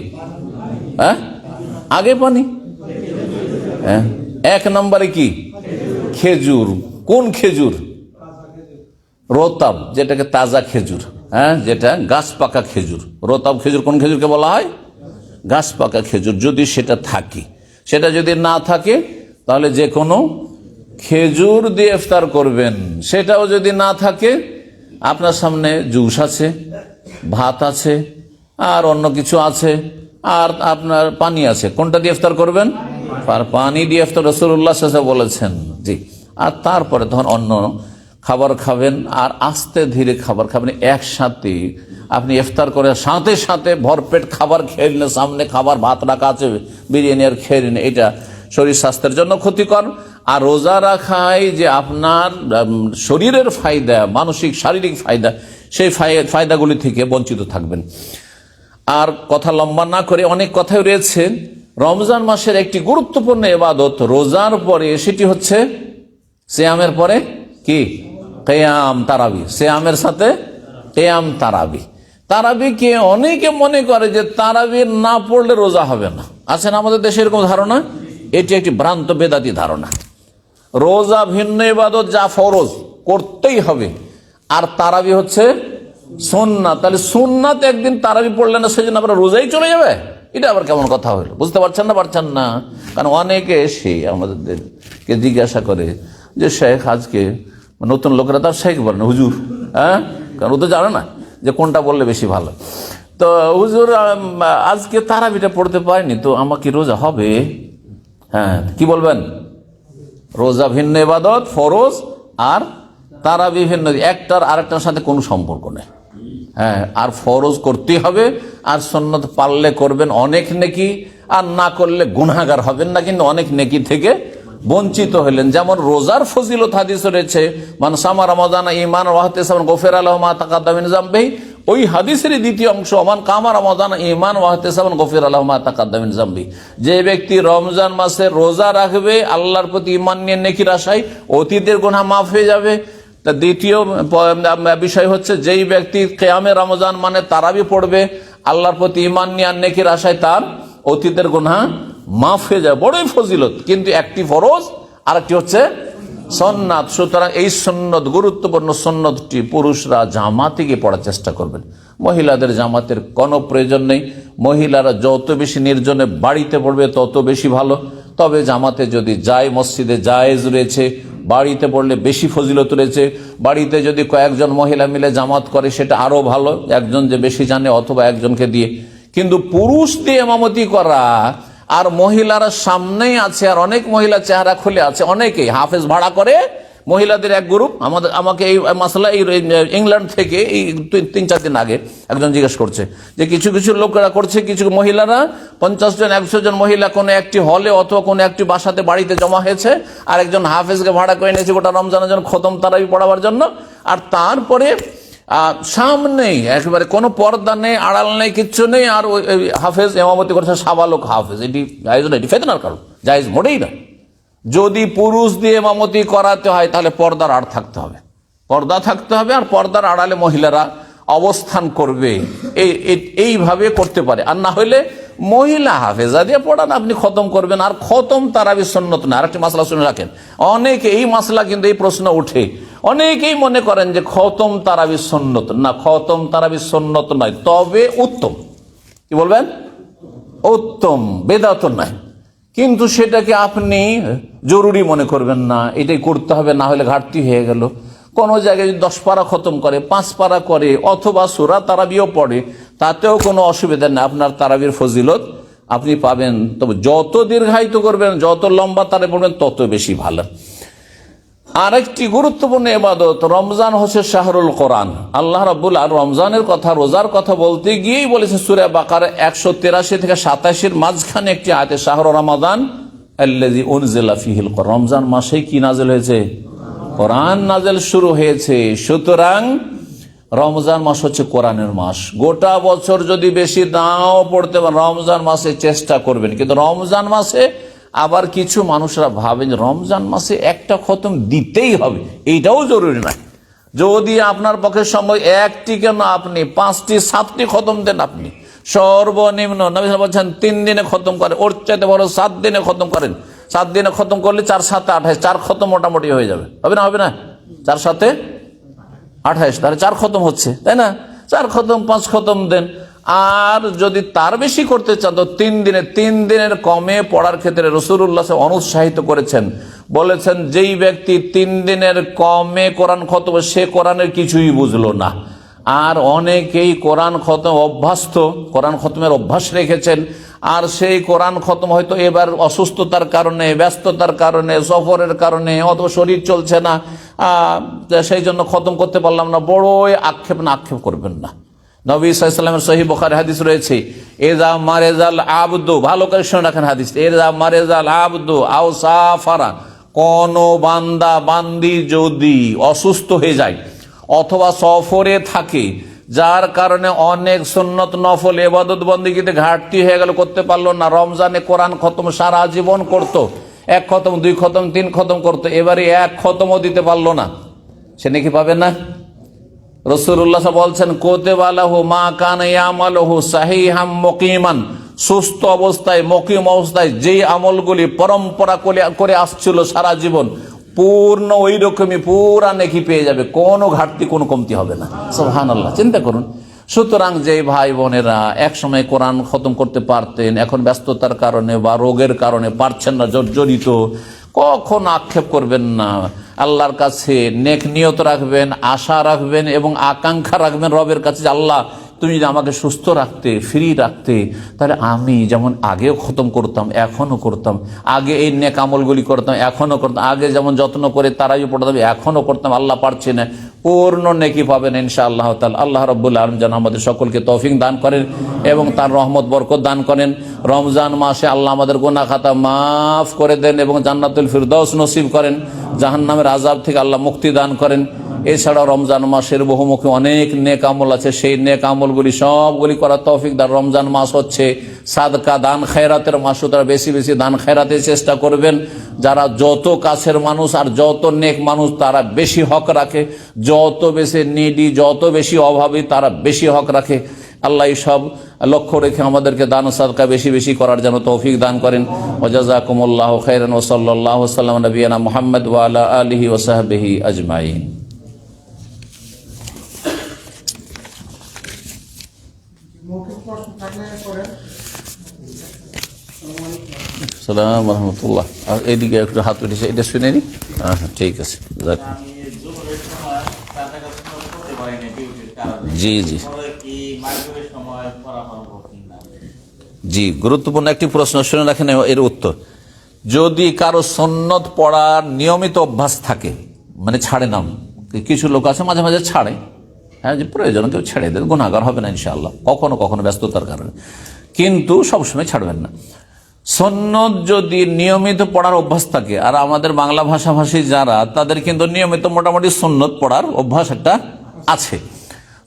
আগে পানি, 1 নম্বরে কি? খেজুর। কোন খেজুর? রতাব, যেটাকে তাজা খেজুর। হ্যাঁ, যেটা গাছ পাকা খেজুর, রতাব খেজুর কোন খেজুরকে বলা হয়? গাছ পাকা খেজুর। যদি সেটা থাকে, সেটা যদি না থাকে তাহলে যে কোনো খেজুর দিয়ে ইফতার করবেন। সেটাও যদি না থাকে, আপনার সামনে জুস আছে, ভাত আছে, আর অন্য কিছু আছে, আর আপনার পানি আছে, কোনটা দিয়ে ইফতার করবেন? পানি দিয়ে ইফতার রাসূলুল্লাহ সাল্লাল্লাহু আলাইহি ওয়াসাল্লাম বলেছেন। জি। আর তারপরে তখন অন্য খাবার খাবেন, আর আস্তে ধীরে খাবার খাবেন। একসাথে আপনি ইফতার করে সাথে সাথে ভরপেট খাবার খেয়ে নিলেন, সামনে খাবার ভাত রাখা আছে, বিরিয়ানি, আর খেয়ে নিন, এটা শরীর স্বাস্থ্যের জন্য ক্ষতিকর। আর রোজা রাখায় যে আপনার শরীরের ফায়দা, মানসিক শারীরিক ফায়দা, সেই ফায়দাগুলি থেকে বঞ্চিত থাকবেন। আর কথা লম্বা না করে, অনেক কথাই রয়েছে। রমজান মাসের একটি গুরুত্বপূর্ণ ইবাদত রোজার পরে, সেটি হচ্ছে সিয়ামের পরে কি? কিয়াম তারাবি। সিয়ামের সাথে কিয়াম তারাবি। তারাবিকে অনেকে মনে করে যে তারাবি না পড়লে রোজা হবে না। আছে না আমাদের দেশে এরকম ধারণা? এটি একটি ভ্রান্ত বেদাতি ধারণা। রোজা ভিন্ন ইবাদত, যা ফরজ করতেই হবে, আর তারাবি হচ্ছে সুন্নাত। তাহলে সুন্নাত একদিন তারাবি পড়লে না, সেজন্য আবার রোজাই চলে যাবে? এটা আবার কেমন কথা হলো? বুঝতে পারছেন না? পারছেন না? কারণ অনেকে এসে আমাদেরকে জিজ্ঞাসা করে যে শেখ, আজকে নতুন লোকেরা তার শেখ বলে না, হুজুর। হ্যাঁ, কারণ ও তো জানে না যে কোনটা বললে বেশি ভালো। তো হুজুর, আজকে তারাবিটা পড়তে পারিনি, তো আমাকে রোজা হবে? হ্যাঁ, কি বলবেন? রোজা ভিন্ন ইবাদত, ফরজ, আর তারাবি ভিন্ন, একটার আরেকটার সাথে কোনো সম্পর্ক নেই। হ্যাঁ, আর ফরজ করতেই হবে, আর সুন্নত পারলে করবেন, অনেক নেকি, আর না করলে গুনাহগার হবেন না, কিন্তু অনেক নেকি থেকে বঞ্চিত হলেন। যেমন রোজার ফজিলত হাদিস রয়েছে, মান সামা রমাদান ঈমান ওয়া ইহতিসাবান গফিরা লাহু মা তাকাদ্দামা মিন যামবিহি। ওই হাদিসের দ্বিতীয় অংশ, মান কামা রমাদান ঈমান ওয়া ইহতিসাবান গফিরা লাহু মা তাকাদ্দামা মিন যামবিহি। যে ব্যক্তি রমজান মাসে রোজা রাখবে আল্লাহর প্রতি ঈমান নিয়ে, নেকির আশায়, অতীতের গুনাহ মাফ হয়ে যাবে। তা দ্বিতীয় বিষয় হচ্ছে, যেই ব্যক্তি কিয়ামে রমজান মানে তারাবি পড়বে আল্লাহর প্রতি ঈমান নিয়ে আর নেকির আশায়, তার অতীতের গুনাহ মাফ হয়ে যায়। বড়ই ফজিলত, কিন্তু একটি ফরজ আর একটি হচ্ছে সুন্নাত। সুতরাং এই সুন্নত, গুরুত্বপূর্ণ সুন্নতটি পুরুষরা জামাতে গিয়ে পড়ার চেষ্টা করবেন। মহিলাদের জামাতের কোনো প্রয়োজন নেই। মহিলারা যত বেশি নির্জনে বাড়িতে পড়বে তত বেশি ভালো। তবে জামাতে যদি যায়, মসজিদে জায়েজ রয়েছে, বাড়িতে পড়লে বেশি ফজিলত রয়েছে। বাড়িতে যদি কয়েকজন মহিলা মিলে জামাত করে সেটা আরো ভালো, একজন যে বেশি জানে অথবা একজনকে দিয়ে। কিন্তু পুরুষ দিয়ে ইমামতি করা, আর মহিলারা সামনেই আছে, আর অনেক মহিলা চেহারা খুলে আছে, অনেকেই হাফেজ ভাড়া করে, মহিলাদের এক গ্রুপ। আমাকে এই মাসলা ইংল্যান্ড থেকে এই 3-4 দিন আগে একজন জিজ্ঞেস করছে যে কিছু কিছু লোকেরা করছে, কিছু মহিলারা 50 জন 100 জন মহিলা কোনো একটি হলে অথবা কোনো একটি বাসাতে বাড়িতে জমা হয়েছে, আর একজন হাফেজকে ভাড়া করে নিয়েছে গোটা রমজানের জন্য খতম তারাবি পড়াবার জন্য। আর তারপরে সামনেই একেবারে কোনো পর্দা নেই, আড়াল নেই, কিচ্ছু নেই, আর ওই হাফেজ ইমামতি করছে, সাবালক হাফেজ। এটি জায়েজ না, এটি ফিতনার কারণ, জায়েজ মোটেই না। যদি পুরুষ দিয়ে ইমামতি করাতে হয় তাহলে পর্দার আড় থাকতে হবে, পর্দা থাকতে হবে, আর পর্দার আড়ালে মহিলারা অবস্থান করবে, এইভাবে করতে পারে। আর না হইলে মহিলা হাফেজা দিয়ে পড়ান, আপনি খতম করবেন। আর খতম তারাবি সুন্নত না। আরেকটি মাসলা শুনে রাখেন, অনেকে এই মাসলা, কিন্তু এই প্রশ্ন উঠে, অনেকেই মনে করেন যে খতম তারাবি সুন্নত না। খতম তারাবি সুন্নত নয়, তবে উত্তম। কি বলবেন? উত্তম, বেদাত নয়। কিন্তু সেটাকে আপনি জরুরি মনে করবেন না, এটাই করতে হবে, না হলে ঘাটতি হয়ে গেল। কোন জায়গায় যদি 10 পারা খতম করে, 5 পারা করে, অথবা সূরা তারাবিও পড়ে, তাতেও কোনো অসুবিধা নেই, আপনার তারাবির ফজিলত আপনি পাবেন। তবে যত দীর্ঘায়িত করবেন, যত লম্বা তারাবি পড়বেন, তত বেশি ভালো। আরেকটি গুরুত্বপূর্ণ ইবাদত, রমজান হচ্ছে শাহরুল কোরআন। আল্লাহ রাব্বুল আর রমজানের কথা, রোজার কথা বলতে গিয়েই বলেছে সূরা বাকারা 183 থেকে 87 মাঝখানে একটি আয়াতে, শাহরু রমাদান আল্লাযী উনজিলা ফীহিল কোরআন। রমজান মাসেই কি নাযিল হয়েছে? কোরআন নাযিল শুরু হয়েছে। সুতরাং রমজান মাস হচ্ছে কোরআনের মাস। গোটা বছর যদি বেশি নাও পড়তে পারেন, রমজান মাসে চেষ্টা করবেন। কিন্তু রমজান মাসে আবার কিছু মানুষরা ভাবেন রমজান মাসে একটা খতম দিতেই হবে, এইটাও জরুরি নয়। যদি আপনার পক্ষে সম্ভব, একটি কেন, আপনি 5টি 7টি খতম দেন। আপনি সর্বনিম্ন নবী সাল্লাল্লাহু আলাইহি ওয়াসাল্লাম বলেছেন 3 দিনে খতম করে, ওর চাইতে বড় 7 দিনে খতম করেন। 7 দিনে খতম করলে 4 × 7 = 28, 4 খতম মোটামুটি হয়ে যাবে। হবে না? হবে না? 4 × 7 = 28, তাহলে 4 খতম হচ্ছে, তাই না? 4 খতম 5 খতম দেন। আর যদি তার বেশি করতে চান তো 3 দিনের কমে পড়ার ক্ষেত্রে রাসূলুল্লাহ অনুৎসাহিত করেছেন, বলেছেন যেই ব্যক্তি 3 দিনের কমে কোরআন খতম সে কোরআনের কিছুই বুঝলো না। আর অনেকেই কোরআন খতম অভ্যস্ত, কোরআন খতমের অভ্যাস রেখেছেন, আর সেই কোরআন খতম হয়তো এবার অসুস্থতার কারণে, ব্যস্ততার কারণে, সফরের কারণে, অথবা শরীর চলছে না, সেই জন্য খতম করতে পারলাম না, বড়ই আক্ষেপ করবেন না। নবী সাল্লাল্লাহু আলাইহি ওয়াসাল্লামের সহিহ বুখারী হাদিস রয়েছে, এযা মারেজাল আবদু, ভালো করে শুনে রাখেন হাদিস, এযা মারেজাল আবদু আও সাফারা, কোন বান্দা বান্দি যদি অসুস্থ হয়ে যায় অথবা সফরে থাকে, যার কারণে অনেক সুন্নত নফল ইবাদত বন্দেগীতে ঘাটতি হয়ে গেল, করতে পারলো না। রমজানে কোরআন খতম সারা জীবন করত, 1 খতম 2 খতম 3 খতম করতো, এবারে 1 খতমও দিতে পারলো না, সে নাকি পাবে না? রাসূলুল্লাহ বলছেন কুতিবা লাহু মা কানা ইয়ামালুহু সাহিহাম মুকিমান, সুস্থ অবস্থায় মুকিম অবস্থায় যেই আমলগুলি পরম্পরা করে আসছিল সারা জীবন, পূর্ণ ওই রকমই পুরা নেকি পেয়ে যাবে, কোনো ঘাটতি কোনো কমতি হবে না। সুবহানাল্লাহ, চিন্তা করুন। সুতরাং যে ভাই বোনেরা একসময় কোরআন খতম করতে পারতেন, এখন ব্যস্ততার কারণে বা রোগের কারণে পারছেন না, জর্জরিত, কখন আক্ষেপ করবেন না। আল্লাহর কাছে নেক নিয়ত রাখবেন, আশা রাখবেন এবং আকাঙ্ক্ষা রাখবেন রবের কাছে, আল্লাহ তুমি যদি আমাকে সুস্থ রাখতে, ফ্রি রাখতে, তাহলে আমি যেমন আগেও খতম করতাম এখনও করতাম, আগে এই নেক আমলগুলি করতাম এখনও করতাম, আগে যেমন যত্ন করে তারাই পড়তাম এখনও করতাম, আল্লাহ পারছে না, পূর্ণ নেকি পাবেন ইনশাআল্লাহ তাআলা। আল্লাহ রাব্বুল আলামিন যেন আমাদের সকলকে তৌফিক দান করেন এবং তার রহমত বরকত দান করেন। রমজান মাসে আল্লাহ আমাদের গুনাহ খাতা মাফ করে দেন এবং জান্নাতুল ফিরদাউস নসিব করেন, জাহান্নামের আযাব থেকে আল্লাহ মুক্তি দান করেন। এছাড়াও রমজান মাসের বহুমুখী অনেক নেক আমল আছে, সেই নেক আমলগুলি সবগুলি করার তৌফিক দান। রমজান মাস হচ্ছে সাদকা দান খেরাতের মাস, তারা বেশি বেশি দান খেরাতের চেষ্টা করবেন। যারা যত কাছের মানুষ আর যত নেক মানুষ তারা বেশি হক রাখে, যত বেশি নিডি, যত বেশি অভাবী তারা বেশি হক রাখে। আল্লাহ সব লক্ষ্য রেখে আমাদেরকে দান সাদকা বেশি বেশি করার জন্য তৌফিক দান করেন। ওয়া জাযাকুমুল্লাহু খাইরান ওয়া সাল্লাল্লাহু সাল্লাম নবিয়ানা মুহাম্মদ ওয়া আলা আলিহি ওয়া সাহবিহি আজমাইন। সালাম রহমতুল্লাহ। আর এইদিকে একটু হাত উঠেছে, এটা শুনে নি। ঠিক আছে, জি জি জি, গুরুত্বপূর্ণ একটি প্রশ্ন, শুনে রাখেন এর উত্তর। যদি কারো সুন্নত পড়ার নিয়মিত অভ্যাস থাকে, মানে ছাড়ে না, কিছু লোক আছে মাঝে মাঝে ছাড়ে, হ্যাঁ, যে প্রয়োজন কেউ ছেড়ে দেন, গুনাহগার হবে না ইনশাআল্লাহ, কখনো কখনো ব্যস্ততার কারণে, কিন্তু সবসময় ছাড়বেন না। সুন্নত যদি নিয়মিত পড়ার অভ্যাস থাকে, আর আমাদের বাংলা ভাষাভাষী যারা, তাদের কিন্তু নিয়মিত মোটামুটি সুন্নত পড়ার অভ্যাস একটা আছে।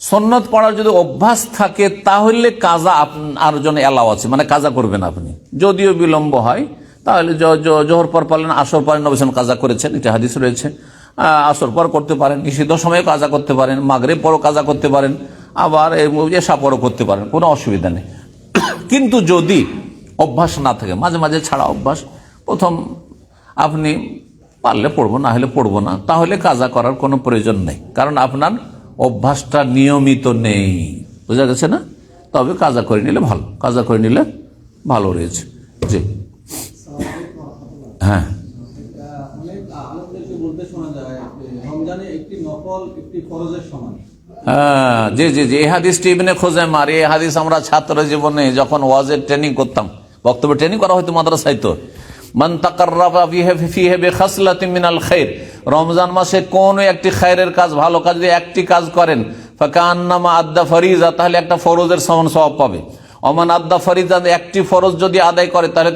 সুন্নত পড়ার যদি অভ্যাস থাকে তাহলে কাজা আপনার জন্য এলাও আছে, মানে কাজা করবেন আপনি, যদিও বিলম্ব হয় তাহলে জোহর পর পারলেন, আসর পরে নবী সাল্লাল্লাহু কাজা করেছেন, এটা হাদিস রয়েছে। আসর পর করতে পারেন, নিষিদ্ধ সময়ে কাজা করতে পারেন, মাগরিব পরও কাজা করতে পারেন, আবার এশা পরও করতে পারেন, কোনো অসুবিধা নেই। কিন্তু যদি অভ্যাস না থাকে, মাঝে মাঝে ছাড়া অভ্যাস, প্রথম আপনি পারলে পড়বো, না হলে পড়বো না, তাহলে কাজা করার কোনো প্রয়োজন নেই, কারণ আপনার অভ্যাসটা নিয়মিত নেই, বোঝা গেছে না? তবে কাজা করে নিলে ভালো, কাজা করে নিলে ভালো রয়েছে। জি হ্যাঁ, জি জি জি, এই হাদিসটি ইবনে খুজাইমার, এই হাদিস আমরা ছাত্র জীবনে যখন ওয়াজের ট্রেনিং করতাম, বক্তব্য ট্রেনিং করা হয়তো মাদ্রাসায়, তো মান তাকাররাবা ফিহি বিখাসলাতিন মিনাল খায়র, রমজান মাসে কোন একটি খায়রের কাজ, ভালো কাজ যদি একটি কাজ করেন, ফাকান্নামা আদ্দা ফরিজা, তাহলে একটা ফরজের সমান সওয়াব পাবে। ওমান আদ্দা ফরিজা, একটি ফরজ যদি আদায় করে, তাহলে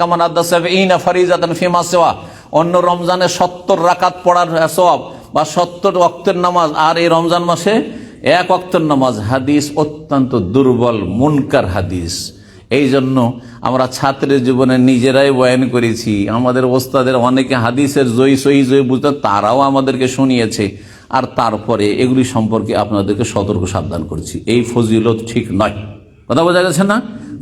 কামান আদ্দা সাবঈনা ফরিজাতান ফিমা সিওয়া, অন্য রমজানে 70 রাকাত পড়ার সওয়াব বা 70 ওয়াক্তের নামাজ, আর এই রমজান মাসে 1 ওয়াক্তের নামাজ। হাদিস অত্যন্ত দুর্বল, মুনকার হাদিস। এই জন্য আমরা ছাত্রের জীবনে নিজেরাই বয়ান করেছি, আমাদের ওস্তাদের অনেকে হাদিসের সহি জয়ী বুঝতে, তারাও আমাদেরকে শুনিয়েছে, আর তারপরে এগুলি সম্পর্কে আপনাদেরকে সতর্ক সাবধান করছি, এই ফজিলত ঠিক নয়। কথা বোঝা গেছে না?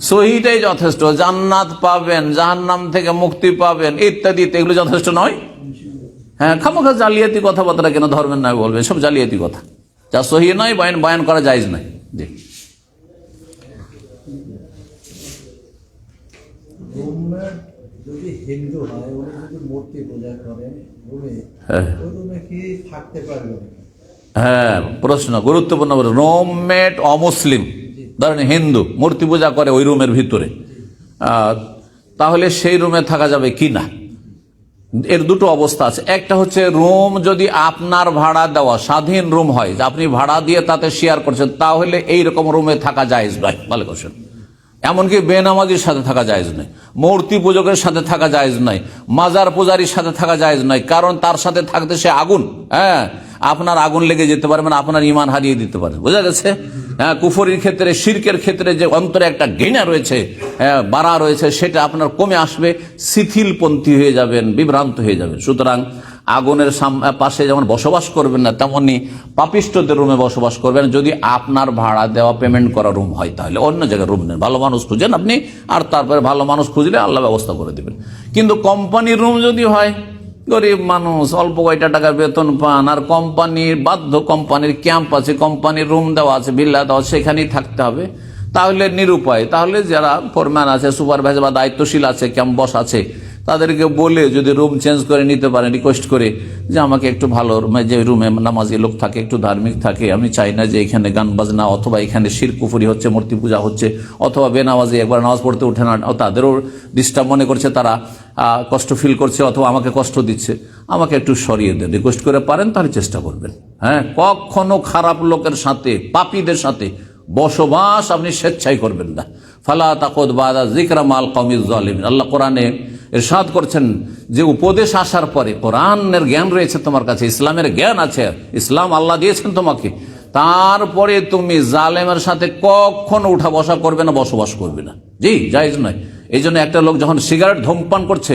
সহিটাই যথেষ্ট, জান্নাত পাবেন, জাহান্নাম থেকে মুক্তি পাবেন ইত্যাদি, এগুলো যথেষ্ট নয়। হ্যাঁ, খামোখা জালিয়াতি কথাবার্তা কেন ধরবেন না, বলবেন সব জালিয়াতি কথা। যা সহি নয় বয়ান করা জায়েজ নয়। জি, যদি হিন্দু হয় উনি যদি মূর্তি পূজা করেন রুমে, ওই রুমে কি থাকতে পারবে? হ্যাঁ, প্রশ্ন গুরুত্বপূর্ণ। রুমমেট অমুসলিম, ধরেন হিন্দু, মূর্তি পূজা করে ওই রুমের ভিতরে, তাহলে সেই রুমে থাকা যাবে কি না? এর দুটো অবস্থা আছে। একটা হচ্ছে রুম যদি আপনার ভাড়া দেওয়া স্বাধীন রুম হয়, যে আপনি ভাড়া দিয়ে তাতে শেয়ার করছেন, তাহলে এইরকম রুমে থাকা জায়েজ নয়। ভালো করছেন। এমনকি বেনামাজির সাথে থাকা জায়েজ নয়, মূর্তি পূজকের সাথে থাকা জায়েজ নয়, মাজার পূজারীর সাথে থাকা জায়েজ নয়। কারণ তার সাথে থাকতে সে আগুন, হ্যাঁ, আপনার আগুন লেগে যেতে পারে, মানে আপনার ইমান হারিয়ে দিতে পারে। বোঝা গেছে? হ্যাঁ, কুফরির ক্ষেত্রে, শিরকের ক্ষেত্রে যে অন্তরে একটা ঘৃণা রয়েছে, বাড়া রয়েছে, সেটা আপনার কমে আসবে, শিথিলপন্থী হয়ে যাবেন, বিভ্রান্ত হয়ে যাবেন। সুতরাং আগুনের পাশে যেমন বসবাস করবেন না, তেমনি পাপিষ্টদের রুমে বসবাস করবেন। যদি আপনার ভাড়া দেওয়া পেমেন্ট করা রুম হয়, তাহলে অন্য জায়গায় রুম নেন, ভালো মানুষ খুঁজেন আপনি, আর তারপরে ভালো মানুষ খুঁজলে আল্লাহ ব্যবস্থা করে দেবেন। কিন্তু কোম্পানির রুম যদি হয়, গরিব মানুষ, অল্প কয়টা টাকা বেতন পান, আর কোম্পানির বাধ্য, কোম্পানির ক্যাম্প আছে, কোম্পানির রুম দেওয়া আছে, বিল্লা দেওয়া, সেখানেই থাকতে হবে, তাহলে নিরুপায়। তাহলে যারা ফোরম্যান আছে, সুপারভাইজার বা দায়িত্বশীল আছে, ক্যাম্প বস আছে, তাদেরকে বলে যদি রুম চেঞ্জ করে নিতে পারেন, রিকোয়েস্ট করে যে আমাকে একটু ভালো, যে রুমে নামাজি লোক থাকে, একটু ধার্মিক থাকে, আমি চাই না যে এখানে গান বাজনা অথবা এখানে শিরক কুফরি হচ্ছে, মূর্তি পূজা হচ্ছে, অথবা বেনামাজি একবার নামাজ পড়তে উঠে না, তাদেরও ডিস্টার্ব মনে করছে, তারা কষ্ট ফিল করছে, অথবা আমাকে কষ্ট দিচ্ছে, আমাকে একটু সরিয়ে দেন, রিকোয়েস্ট করে পারেন, তাহলে চেষ্টা করবেন। হ্যাঁ, কখনো খারাপ লোকের সাথে, পাপীদের সাথে বসবাস আপনি স্বেচ্ছায় করবেন না। ফালা তাকুদ বাদা যিকরা মাল কওমিজ জালিমিন। আল্লাহ কোরআনে ইরশাদ করছেন যে উপদেশ আসার পরে, কোরআনের জ্ঞান রয়েছে তোমার কাছে, ইসলামের জ্ঞান আছে, ইসলাম আল্লাহ দিয়েছেন তোমাকে, তারপরে তুমি জালেমের সাথে কখনো উঠা বসা করবে না, বসবাস করবে না। জি, জায়েজ নয়। এই জন্য একটা লোক যখন সিগারেট ধূমপান করছে,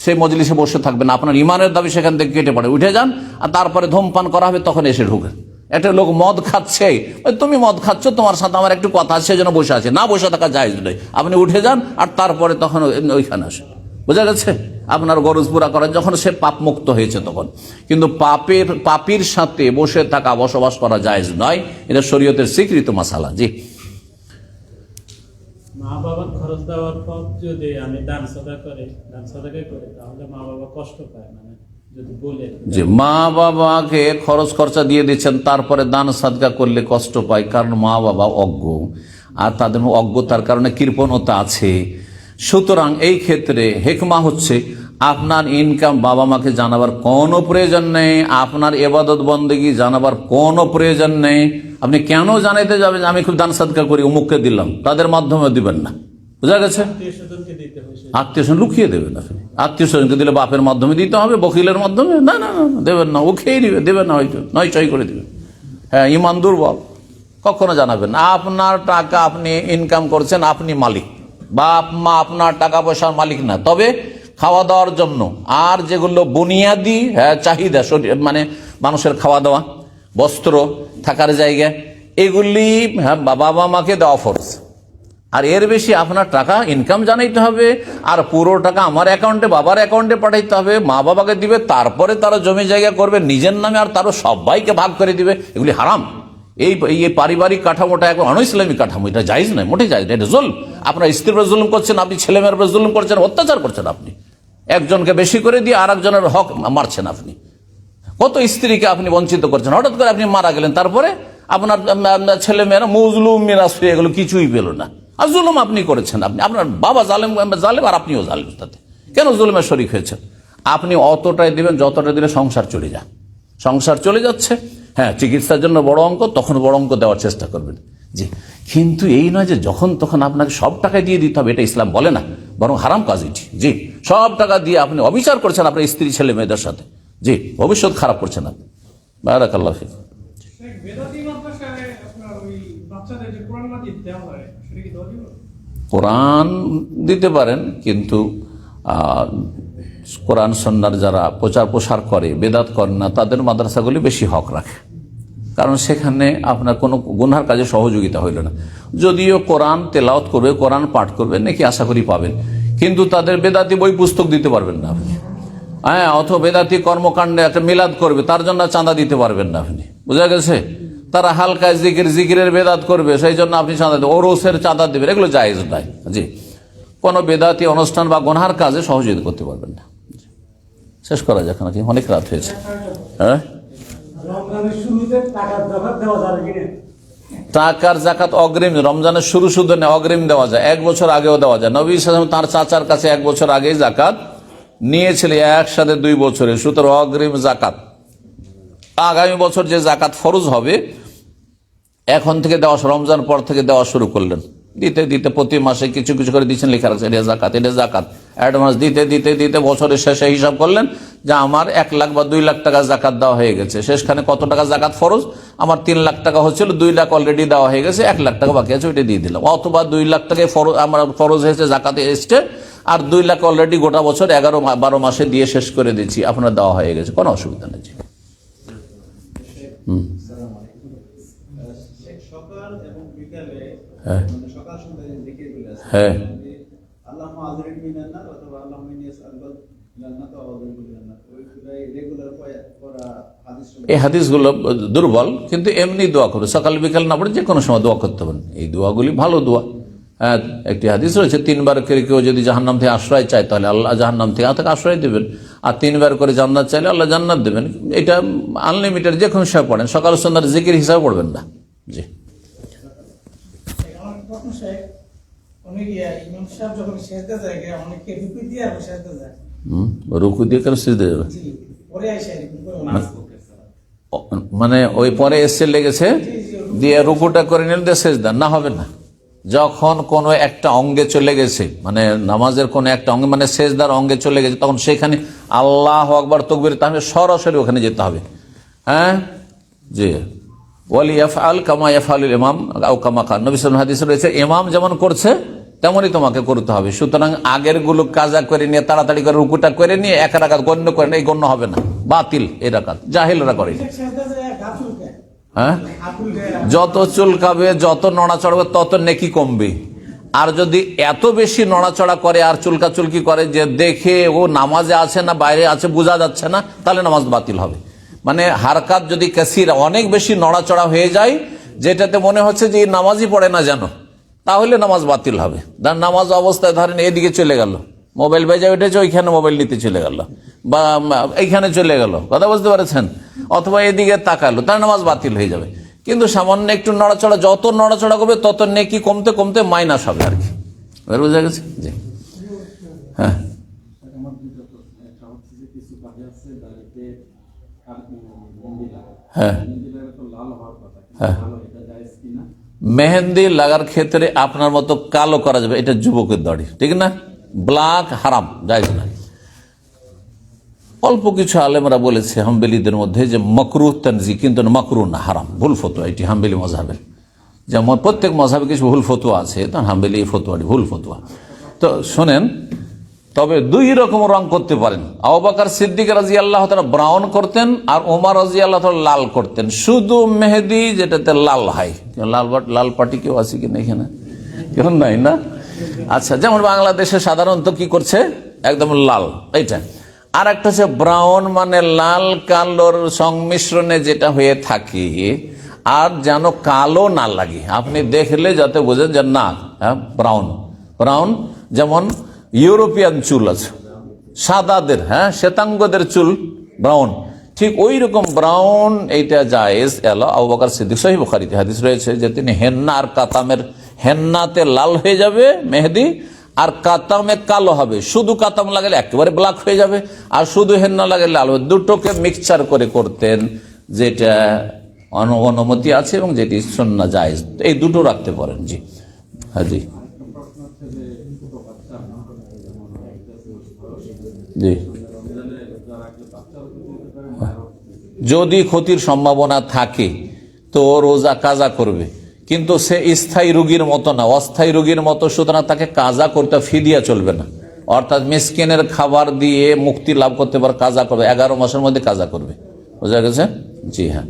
সেই মজলিসে বসে থাকবে না, আপনার ইমানের দাবি সেখান থেকে কেটে পড়ে, উঠে যান, আর তারপরে ধূমপান করা হবে, তখন এসে ঢুকেন। একটা লোক মদ খাচ্ছে, তুমি মদ খাচ্ছ, তোমার সাথে আমার একটু কথা আছে, সেজন্য বসে আছে, না বসে থাকা জায়েজ নয়। আপনি উঠে যান, আর তারপরে তখন ওইখানে আসেন। বোঝা গেছে? আপনার গরজ পুরা করেন যখন সে পাপ মুক্ত হয়েছে তখন। কিন্তু পাপীর সাথে বসে থাকা, বসবাস করা জায়েজ নয়। এটা শরীয়তের স্বীকৃত মাসালা। জি, মা বাবার খরচ দেওয়ার পর যদি আমি দান সাদাকা করি, তাহলে মা বাবা কষ্ট পায়, মানে যদি বলে যে মা বাবাকে খরচ খরচা দিয়ে দিচ্ছেন, তারপরে দান সাদকা করলে কষ্ট পায়, কারণ মা বাবা অজ্ঞ, আর তাদের অজ্ঞতার কারণে কৃপণতা আছে। সুতরাং এই ক্ষেত্রে হেকমা হচ্ছে, আপনার ইনকাম বাবা মাকে জানাবার কোনো প্রয়োজন নেই, আপনার ইবাদত বন্দেগী জানাবার কোনো প্রয়োজন নেই। আপনি কেন জানাইতে যাবেন আমি খুব দান সাদকা করি, অমুককে দিলাম, তাদের মাধ্যমে দিবেন না। বুঝা গেছে? আত্মীয় স্বজন লুকিয়ে দেবেন আপনি। আত্মীয় স্বজনকে দিলে বাপের মাধ্যমে দিতে হবে, বকিলের মাধ্যমে না, না না দেবেন না, ও খেয়ে দিবে, দেবেন না, হয়তো নয় চয় করে দিবেন। হ্যাঁ, ইমান দুর্বল, কখনো জানাবেন না। আপনার টাকা আপনি ইনকাম করছেন, আপনি মালিক, বাপ মা আপনার টাকা পয়সার মালিক না, তবে খাওয়া দাওয়ার জন্য আর যেগুলো বুনিয়াদি চাহিদা, মানে মানুষের খাওয়া দাওয়া, বস্ত্র, থাকার জায়গা, এগুলি বাবা মাকে দেওয়া ফরজ। আর এর বেশি আপনার টাকা ইনকাম জানাইতে হবে, আর পুরো টাকা আমার অ্যাকাউন্টে, বাবার অ্যাকাউন্টে পাঠাইতে হবে, মা বাবাকে দিবে, তারপরে তারা জমি জায়গা করবে নিজের নামে, আর তারও সবাইকে ভাগ করে দিবে। এগুলি হারাম। এই পারিবারিক কাঠামোটা এখন অনইসলামিক কাঠামো, এটা জায়েজ নয়, মোটেই জায়েজ নয়, এটা জুলম। আপনার স্ত্রীর উপর জুলুম করছেন, আপনি ছেলেমেয়ের উপর জুলুম করছেন, অত্যাচার করছেন। আপনি একজনকে বেশি করে দিয়ে আর একজনের হক মারছেন। আপনি কত স্ত্রীকে আপনি বঞ্চিত করছেন। হঠাৎ করে আপনি মারা গেলেন, তারপরে আপনার ছেলেমেয়েরা মজলুম মিরাজ হয়ে গেল, কিছুই পেল না, আর জুলুম আপনি করেছেন। আপনার বাবা জালেম, আর আপনিও জালেম। তাতে কেন জুলুমের শরিক হয়েছেন? আপনি অতটাই দিবেন যতটা দিলে সংসার চলে যায়। সংসার চলে যাচ্ছে, হ্যাঁ, চিকিৎসার জন্য বড় অঙ্ক, তখন বড় অঙ্ক দেওয়ার চেষ্টা করবেন। জি, কিন্তু এই নয় যে যখন তখন আপনাকে সব টাকা দিয়ে দিতে হবে, এটা ইসলাম বলে না, বরং হারাম কাজ এটি। জি, সব টাকা দিয়ে আপনি অবিচার করছেন আপনার স্ত্রী ছেলে মেয়েদের সাথে। জি, ভবিষ্যৎ খারাপ করছেন আপনি। বারাকাল্লাহ ফিক। কোরআন দিতে পারেন, কিন্তু কোরআন সন্ন্যার যারা প্রচার প্রসার করে, বেদাত করে না, তাদের মাদ্রাসাগুলি বেশি হক রাখে, কারণ সেখানে আপনার কোনো গুনহার কাজে সহযোগিতা হইল না। যদিও কোরআন তেলাওয়াত করবে, কোরআন পাঠ করবে, নাকি আশা করি পাবেন, কিন্তু তাদের বেদাতি বই পুস্তক দিতে পারবেন না আপনি। হ্যাঁ, অথবা বেদাতি কর্মকাণ্ডে একটা মিলাদ করবে, তার জন্য চাঁদা দিতে পারবেন না আপনি। বুঝা গেছে? তারা হালকায় জিকিরের বেদাত করবে, সেই জন্য আপনি চাঁদা দেবেন, ওরসের চাঁদা দেবেন, এগুলো জায়েজ নাই। জি, কোনো বেদাতি অনুষ্ঠান বা গুনহার কাজে সহযোগিতা করতে পারবেন না। শেষ করা যাক নাকি, অনেক রাত হয়েছে। হ্যাঁ, টাকার জাকাত অগ্রিম, রমজানের শুরু শুধু অগ্রিম দেওয়া যায়, 1 বছর আগেও দেওয়া যায়। নবী সাল্লাল্লাহু আলাইহি ওয়াসাল্লাম তার চাচার কাছে 1 বছর আগেই জাকাত নিয়েছিলেন, একসাথে 2 বছরে। সুতরাং অগ্রিম জাকাত আগামী বছর যে জাকাত ফরজ হবে এখন থেকে দেওয়া, রমজান পর থেকে দেওয়া শুরু করলেন, দিতে দিতে প্রতি মাসে কিছু কিছু করে দিচ্ছেন, লেখা রাখছেন এটা জাকাত, এটা জাকাত, অ্যাডভান্স দিতে দিতে দিতে বছরের শেষে হিসাব করলেন যে আমার 1 লাখ বা 2 লাখ টাকা জাকাত দেওয়া হয়ে গেছে। শেষখানে কত টাকা জাকাত ফরজ, আমার 3 লাখ টাকা হচ্ছিল, 2 লাখ অলরেডি দেওয়া হয়ে গেছে, 1 লাখ টাকা বাকি আছে, ওইটা দিয়ে দিলাম। অথবা 2 লাখ টাকায় ফরজ, আমার ফরজ হয়েছে জাকাতে এসছে, আর 2 লাখ অলরেডি গোটা বছর 11-12 মাসে দিয়ে শেষ করে দিচ্ছি, আপনার দেওয়া হয়ে গেছে, কোনো অসুবিধা নেই। সকাল এবং বিকালে, হ্যাঁ মানে সকাল সন্ধ্যায় জিকিরগুলো আছে, হ্যাঁ, আল্লাহুম্মা আযরিনি মিনান নার অথবা আল্লাহুম্মা ইন্নী আসআলুকা জান্নাতা ওয়া আযরিনি মিনান নার, ওইগুলাই রেগুলার পড়া হাদিস। এই হাদিসগুলো দুর্বল, কিন্তু এমনি দোয়া করো, সকাল বিকাল না পড়ে যে কোনো সময় দোয়া করতে পারেন, এই দোয়াগুলি ভালো দোয়া। হ্যাঁ, একটি হাদিস রয়েছে 3 বার করে কেউ যদি জাহান্নাম থেকে আশ্রয় চায় তাহলে আল্লাহ জাহান্নাম থেকে আশ্রয় দেবেন, আর 3 বার করে জান্নাত চাইলে আল্লাহ জান্নাত দেবেন। এটা আনলিমিটেড, যে কোনো সময় পড়েন, সকাল সন্ধ্যার জিকির হিসাবে পড়বেন না। জি, রুকু দিয়ে কেন সিজদা যাবে, মানে ওই পরে এসে লেগেছে দিয়ে রুকুটা করে নিলে দিয়ে সেজদা না, হবে না। যখন কোনো একটা অঙ্গে চলে গেছে, মানে নামাজের কোনো একটা অঙ্গে, মানে সেজদার অঙ্গে চলে গেছে, তখন সেখানে আল্লাহু আকবার তাকবীর, তাহলে সরাসরি ওখানে যেতে হবে। হ্যাঁ, জি, ওয়ালিয়াফআল কামা ইয়াফআলুল ইমাম আও কামা কান, নবী সাল্লাল্লাহু আলাইহি ওয়াসাল্লাম হাদিসে রয়েছে ইমাম যেমন করছে তেমনই তোমাকে করতে হবে। সুতরাং আগের গুলো কাজা করে নিয়ে তাড়াতাড়ি করে রুকুটা করে নিয়ে 1 রাকাত গণ্য করে, এই গণ্য হবে না, বাতিল এই রাকাত, জাহেলরা করে। হ্যাঁ, যত চুলকাবে, যত নড়াচড়া হবে, তত নেকি কমবে। আর যদি এত বেশি নড়াচড়া করে আর চুলকাচুলকি করে যে দেখে ও নামাজে আছে না বাইরে আছে বোঝা যাচ্ছে না, তাহলে নামাজ বাতিল হবে। মানে হারকাত যদি কাসিরা, অনেক বেশি নড়াচড়া হয়ে যায় যেটাতে মনে হচ্ছে যে নামাজই পড়ে না যেন, তাহলে নামাজ বাতিল হবে। নামাজ অবস্থায় ধরেন এদিকে চলে গেল, মোবাইল বেজে উঠেছে, ওইখানে মোবাইল নিতে চলে গেল, বা এইখানে চলে গেল, কথা বুঝতে পারছেন, অথবা এদিকে তাকালো, তার নামাজ বাতিল হয়ে যাবে। কিন্তু সামান্য একটু নড়াচড়া, যত নড়াচড়া করবে তত নেকি কমতে কমতে মাইনাস হবে আর কি, বুঝা গেছে? জি, হ্যাঁ, হ্যাঁ, হ্যাঁ, মেহেন্দি লাগার ক্ষেত্রে আপনার মতো কালো করা যাবে, এটা যুবকের দাড়ি, ঠিক না? ব্ল্যাক হারাম, জায়েজ না। অল্প কিছু আলেমরা বলেছে হাম্বেলিদের মধ্যে যে মাকরুহ তানজি, কিন্তু মাকরুহ না, হারাম, ভুল ফতোয়া এটি হাম্বেলি মযহাবের। যেমন প্রত্যেক মযহাবে কিছু ভুল ফতোয়া আছে, তো হাম্বেলি এই ফতোয়াটি ভুল ফতোয়া। তো শোনেন, তবে 2 রকম রং করতে পারেন। আবু বকর সিদ্দিক রাদিয়াল্লাহু তাআলা ব্রাউন করতেন, আর ওমর রাদিয়াল্লাহু তাআলা লাল করতেন। শুধু মেহেদি যেটাতে লাল হয়, লাল পাটি কেউ আছে কিনা এখানে? কেউ নাই না? আচ্ছা, যেমন বাংলাদেশে সাধারণত কি করছে, একদম লাল এইটা। আর একটা হচ্ছে ব্রাউন, মানে লাল কালোর সংমিশ্রণে যেটা হয়ে থাকে, আর যেন কালো না লাগে, আপনি দেখলে যাতে বোঝেন যে না ব্রাউন। ব্রাউন যেমন ইউরোপিয়ান চুল আছে সাদাদের, হ্যাঁ, শ্বেতাঙ্গদের চুল ব্রাউন, ঠিক ওই রকম ব্রাউন এইটা জায়েজ। আবু বকর সিদ্দিক, সহিহ বুখারীতে হাদিস রয়েছে যে তিনি হেন্না আর কাতামের, হেন্নাতে লাল হয়ে যাবে মেহেদি, আর কাতামে কালো হবে। শুধু কাতাম লাগালে একেবারে ব্ল্যাক হয়ে যাবে, আর শুধু হেন্না লাগালে লাল হবে। দুটোকে মিক্সচার করে করতেন, যেটা অনুমতি আছে এবং যেটি সুন্নাহ জায়েজ, এই দুটো রাখতে পারেন। জি, হ্যাঁ, জি, জি। যদি ক্ষতির সম্ভাবনা থাকে তো রোজা কাজা করবে, কিন্তু সে স্থায়ী রোগীর মতো না, অস্থায়ী রোগীর মতো, সুতরাং তাকে কাজা করতে, ফিদিয়া চলবে না। অর্থাৎ মিসকিনের খাবার দিয়ে মুক্তি লাভ করতে পারে, কাজা করবে, 11 মাসের মধ্যে কাজা করবে, বোঝা গেছে? জি, হ্যাঁ।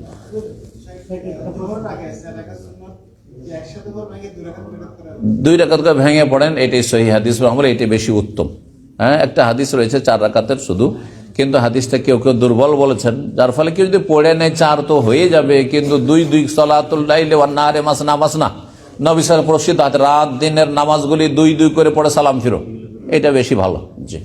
2 রাকাত করে ভেঙে পড়েন, এটাই সহিহ হাদিস, আমরা এটাই বেশি উত্তম। হ্যাঁ, একটা হাদিস রয়েছে 4 রাকাতের শুধু, কিন্তু হাদিসটা কেউ কেউ দুর্বল বলেছেন, যার ফলে কেউ যদি পড়ে নেয় 4 তো হয়ে যাবে, কিন্তু 2 সালাতুল লাইলি ওয়ান নাহারি মাসনা মাসনা, নবী সাল্লাল্লাহু আলাইহি ওয়াসাল্লাম প্রসিদ্ধ রাত দিনের নামাজগুলি 2 করে পড়ে সালাম ফিরো, এটা বেশি ভালো। জি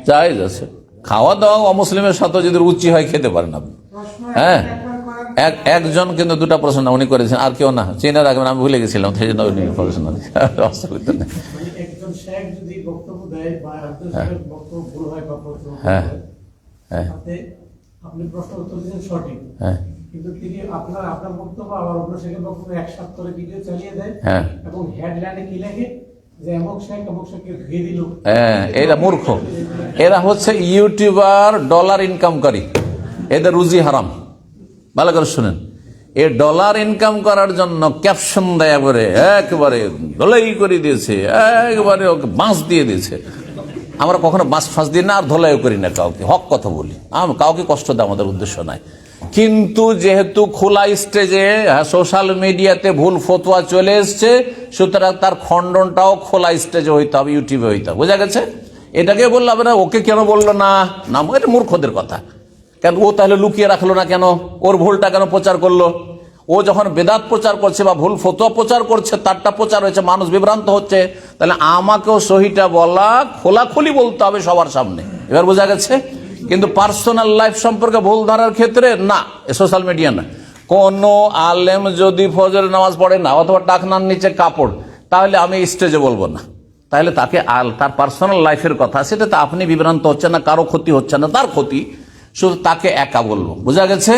জায়েজ আছে, খাওয়া দাওয়া অমুসলিমের সাথে যদি রুচি হয় খেতে পারেন আপনি। হ্যাঁ, একজন কিন্তু 2টা প্রশ্ন উনি করেছেন, আর কেউ না, চিনে রাখবেন, আমি ভুলে গেছিলাম, সেই জন্য উনি প্রশ্ন অসুবিধা নেই। একজন শেখ যদি বক্তব্য দেয় বা একজন শেখের বক্তব্য ভুল হয় বা প্রশ্ন হ্যাঁ হয়, হ্যাঁ তাতে আপনি প্রশ্ন উত্তর দিচ্ছেন সঠিক, হ্যাঁ কিন্তু তিনি আপনার বক্তব্য আবার অন্য শেখের বক্তব্য একসাথে করে ভিডিও চালিয়ে দেয়, হ্যাঁ এবং হেডলাইনে কি লেখে যে অমুক শেখকে ধুয়ে দিল। হ্যাঁ, এরা মূর্খ, এরা হচ্ছে ইউটিউবার, ডলার ইনকামকারী, এদের রুজি হারাম। ভালো করে শুনেন, এ ডলার ইনকাম করার জন্য ক্যাপশন দেয় একেবারে ধলাই করে দিয়েছে, একবারে ওকে বাঁশ দিয়ে দিয়েছে। আমরা কখনো বাঁশ ফাঁস দিই না, আর ধলাইও করি না কাউকে, হক কথা বলি, কাউকে কষ্ট দেয় আমাদের উদ্দেশ্য নাই। কিন্তু যেহেতু খোলা স্টেজে সোশ্যাল মিডিয়াতে ভুল ফতোয়া চলে এসছে, সুতরাং তার খণ্ডনটাও খোলা স্টেজে হইতে হবে, ইউটিউবে হইতে হবে। বোঝা গেছে? এটাকে বললাম না, ওকে কেন বললো না, এটা মূর্খদের কথা। কেন ও তাহলে লুকিয়ে রাখলো না কেন, ওর ভুলটা কেন প্রচার করলো? ও যখন বেদাত প্রচার করছে বা ভুল ফতোয়া প্রচার করছে, তারটা প্রচার হয়েছে, মানুষ বিভ্রান্ত হচ্ছে, তাহলে আমাকেও সহিটা বলা, খোলাখুলি বলতে হবে সবার সামনে। এবার বোঝা গেছে? কিন্তু পার্সোনাল লাইফ সম্পর্কে ভুল ধরার ক্ষেত্রে না, সোশ্যাল মিডিয়া না। কোন আলেম যদি ফজরের নামাজ পড়ে না, অথবা টাকনার নিচে কাপড়, তাহলে আমি স্টেজে বলবো না। তাহলে তাকে তার পার্সোনাল লাইফের কথা, সেটাতে আপনি বিভ্রান্ত হচ্ছে না, কারো ক্ষতি হচ্ছে না, তার ক্ষতি, শুধু তাকে একা বলবো। বোঝা গেছে?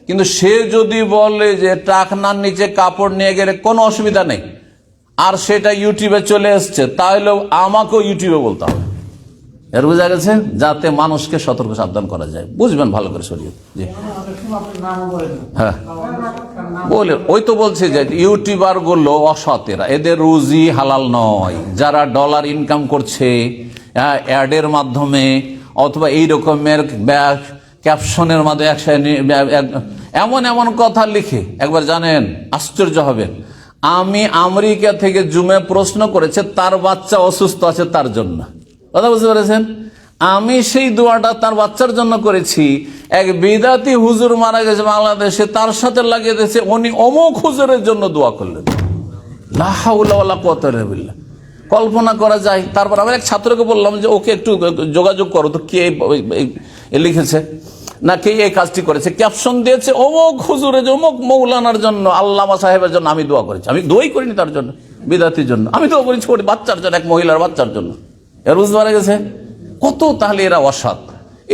কিন্তু সে যদি বলে যে টাকনার নিচে কাপড় নিয়ে গেলে কোনো অসুবিধা নেই, আর সেটা ইউটিউবে চলে এসছে, তাহলেও আমাকেও ইউটিউবে বলতে হবে। এর বোঝা গেছে? যাতে মানুষকে সতর্ক সাবধান করা যায়। বুঝবেন ভালো করে শরীয়ত। জি হ্যাঁ, বলে ওই তো বলছে যে ইউটিউবার গুলো অসতেরা, এদের রুজি হালাল নয়। যারা ডলার ইনকাম করছে অ্যাডের মাধ্যমে অথবা এই রকমের ক্যাপশনের মাধ্যমে এমন এমন কথা লিখে, একবার জানেন আশ্চর্য হবেন, আমি আমেরিকা থেকে জুমে প্রশ্ন করেছে তার বাচ্চা অসুস্থ আছে তার জন্য। কথা বুঝতে পেরেছেন? আমি সেই দোয়াটা তার বাচ্চার জন্য করেছি। এক বিদাতি হুজুর মারা গেছে বাংলাদেশে, তার সাথে লাগিয়ে দিয়েছে উনি অমুক হুজুরের জন্য দোয়া করলেন। লা হাওলা ওয়ালা কুওয়াতা ইল্লা বিল্লাহ। কল্পনা করা যায়। তারপর আমি এক ছাত্রকে বললাম যে ওকে একটু যোগাযোগ করো তো, কে লিখেছে না কে এই কাজটি করেছে। ক্যাপশন দিয়েছে অমুক হুজুরের, অমুক মৌলানার জন্য, আল্লামা সাহেবের জন্য আমি দোয়া করেছি। আমি দোয়াই করিনি তার জন্য, বিদাতির জন্য আমি দোয়া করেছি বাচ্চার জন্য, এক মহিলার বাচ্চার জন্য। এর বুঝতে পারা গেছে কত? তাহলে এরা অসৎ।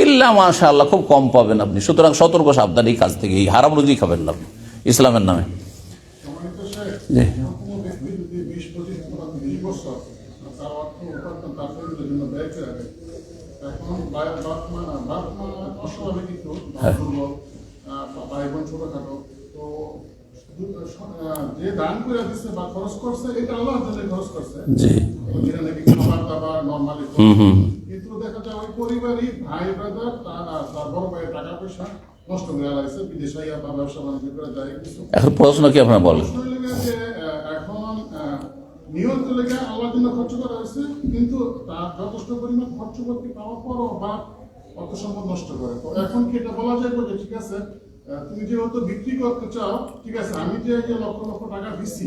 ইল্লা মাশাআল্লাহ খুব কম পাবেন আপনি। সুতরাং সতর্ক সাবধান এই কাজ থেকে, এই হারাম রুজি খাবেন না আপনি ইসলামের নামে। জি যে দান করে দিচ্ছে বা খরচ করছে, এটা আল্লাহর জন্য খরচ করছে। জি এটা নাকি খাবার দাবার নরমালি, কিন্তু দেখা যায় ওই পরিবারই ভাই ব্রাদার তার বড় ভাইয়ের টাকা পয়সা নষ্ট করে লাগছে, বিদেশে বা ব্যবসা বাণিজ্য করে যায়। এখন প্রশ্ন কি আপনারা বলেন? যে এখন নিয়ত লেগে আল্লাহর জন্য খরচ করা হয়েছে, কিন্তু তার যথেষ্ট পরিমাণ খরচ করতে পাওয়ার পরও বা অত সম্পদ নষ্ট করে। তো এখন কি এটা বলা যায় যে ঠিক আছে তুমি যেহেতু বিক্রি করতে চাও, ঠিক আছে আমি যে লক্ষ লক্ষ টাকা দিচ্ছি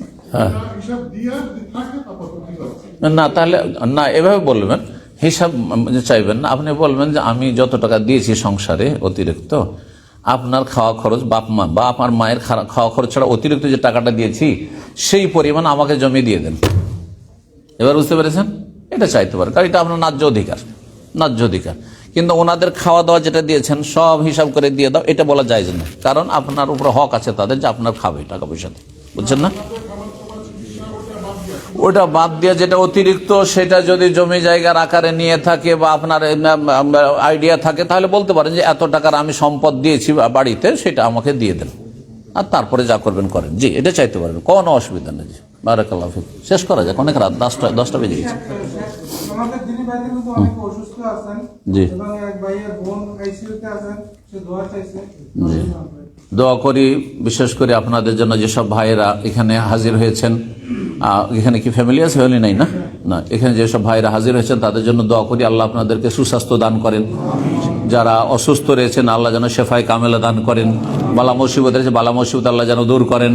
হিসাব দিয়ে যদি থাকে তারপর কি করছে না, তাহলে না, এভাবে বলবেন, হিসাব চাইবেন না। আপনি বলবেন যে আমি যত টাকা দিয়েছি সংসারে অতিরিক্ত, আপনার খাওয়া খরচ, বাপ মা বা আপনার মায়ের খাওয়া খরচ ছাড়া অতিরিক্ত যে টাকাটা দিয়েছি সেই পরিমাণ আমাকে জমিয়ে দিয়ে দেন। এবার বুঝতে পেরেছেন? এটা চাইতে পারেন, কারণ এটা আপনার ন্যায্য অধিকার, ন্যায্য অধিকার। কিন্তু ওনাদের খাওয়া দাওয়া যেটা দিয়েছেন সব হিসাব করে দিয়ে দাও, এটা বলা যায় না, কারণ আপনার উপর হক আছে তাদের যে আপনার খাবে টাকা পয়সা, বুঝছেন না? ওটা বাদ দিয়ে যেটা অতিরিক্ত, সেটা যদি জমি জায়গার আকারে নিয়ে থাকে বা আপনার আইডিয়া থাকে, তাহলে বলতে পারেন যে এত টাকার আমি সম্পদ দিয়েছি বাড়িতে, সেটা আমাকে দিয়ে দেন, আর তারপরে যা করবেন করেন। জি, এটা চাইতে পারবেন, কোনো অসুবিধা নেই। জি, বারাকাল্লাহ ফিক। শেষ করা যাক, অনেক রাত 10টা বেজে গেছে। জি জি, দোয়া করি বিশেষ করে আপনাদের জন্য, যেসব ভাইয়েরা এখানে হাজির হয়েছেন, এখানে কি ফ্যামিলি আছে? ফ্যামিলি নাই না? না, এখানে যেসব ভাইরা হাজির হয়েছেন তাদের জন্য দোয়া করি, আল্লাহ আপনাদেরকে সুস্বাস্থ্য দান করেন। যারা অসুস্থ রয়েছেন আল্লাহ যেন শেফায়ে কামেলা দান করেন। বালা মুসিবত রয়েছে, বালা মুসিবত আল্লাহ যেন দূর করেন।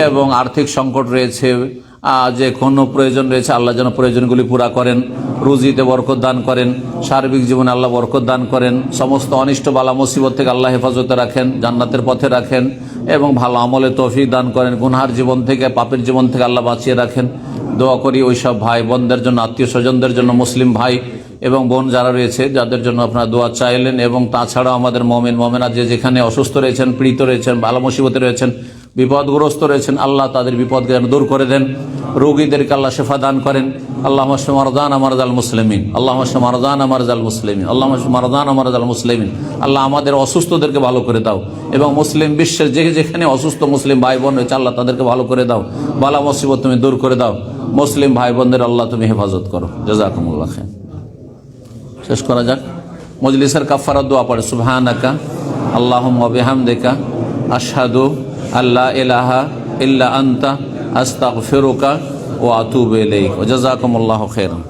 এবং আর্থিক সংকট রয়েছে, যে কোনো প্রয়োজন রয়েছে আল্লাহ যেন প্রয়োজনগুলি পুরা করেন। রুজিতে বরকত দান করেন, সার্বিক জীবনে আল্লাহ বরকত দান করেন। সমস্ত অনিষ্ট বালা মুসিবত থেকে আল্লাহ হেফাজতে রাখেন, জান্নাতের পথে রাখেন এবং ভালো আমলে তৌফিক দান করেন। গুনহার জীবন থেকে, পাপের জীবন থেকে আল্লাহ বাঁচিয়ে রাখেন। দোয়া করি ওই সব ভাই বোনদের জন্য, আত্মীয় স্বজনদের জন্য, মুসলিম ভাই এবং বোন যারা রয়েছে যাদের জন্য আপনারা দোয়া চাইলেন, এবং তাছাড়াও আমাদের মোমেন মোমেনা যে যেখানে অসুস্থ রয়েছেন, পীড়িত রয়েছেন, বালা মুসিবতে রয়েছেন, বিপদগ্রস্ত রয়েছেন, আল্লাহ তাদের বিপদকে যেন দূর করে দেন। রোগীদেরকে আল্লাহ শেফা দান করেন। আল্লাহ মারদান আমারজাল মুসলিমিন, আল্লাহ মারদান আমারজাল মুসলিমিন, আল্লাহ মারদান আমারজাল মুসলিমিন। আল্লাহ আমাদের অসুস্থদেরকে ভালো করে দাও এবং মুসলিম বিশ্বের যেখানে অসুস্থ মুসলিম ভাই বোন রয়েছে আল্লাহ তাদেরকে ভালো করে দাও। বালা মুসিবত তুমি দূর করে দাও। মুসলিম ভাই বোনদের আল্লাহ তুমি হেফাজত করো। জাযাকুমুল্লাহ খাইর। শেষ করা যাক। মজলিসের কাফারাত দোয়া পড়ে, সুবহানাকা আল্লাহুম্মা বিহামদিকা আশহাদু আল্লা ইলাহা ইল্লা আনতা আস্তাগফিরুকা ওয়া আতুবু ইলাইক। ওয়া জাযাকুমুল্লাহু খাইরান।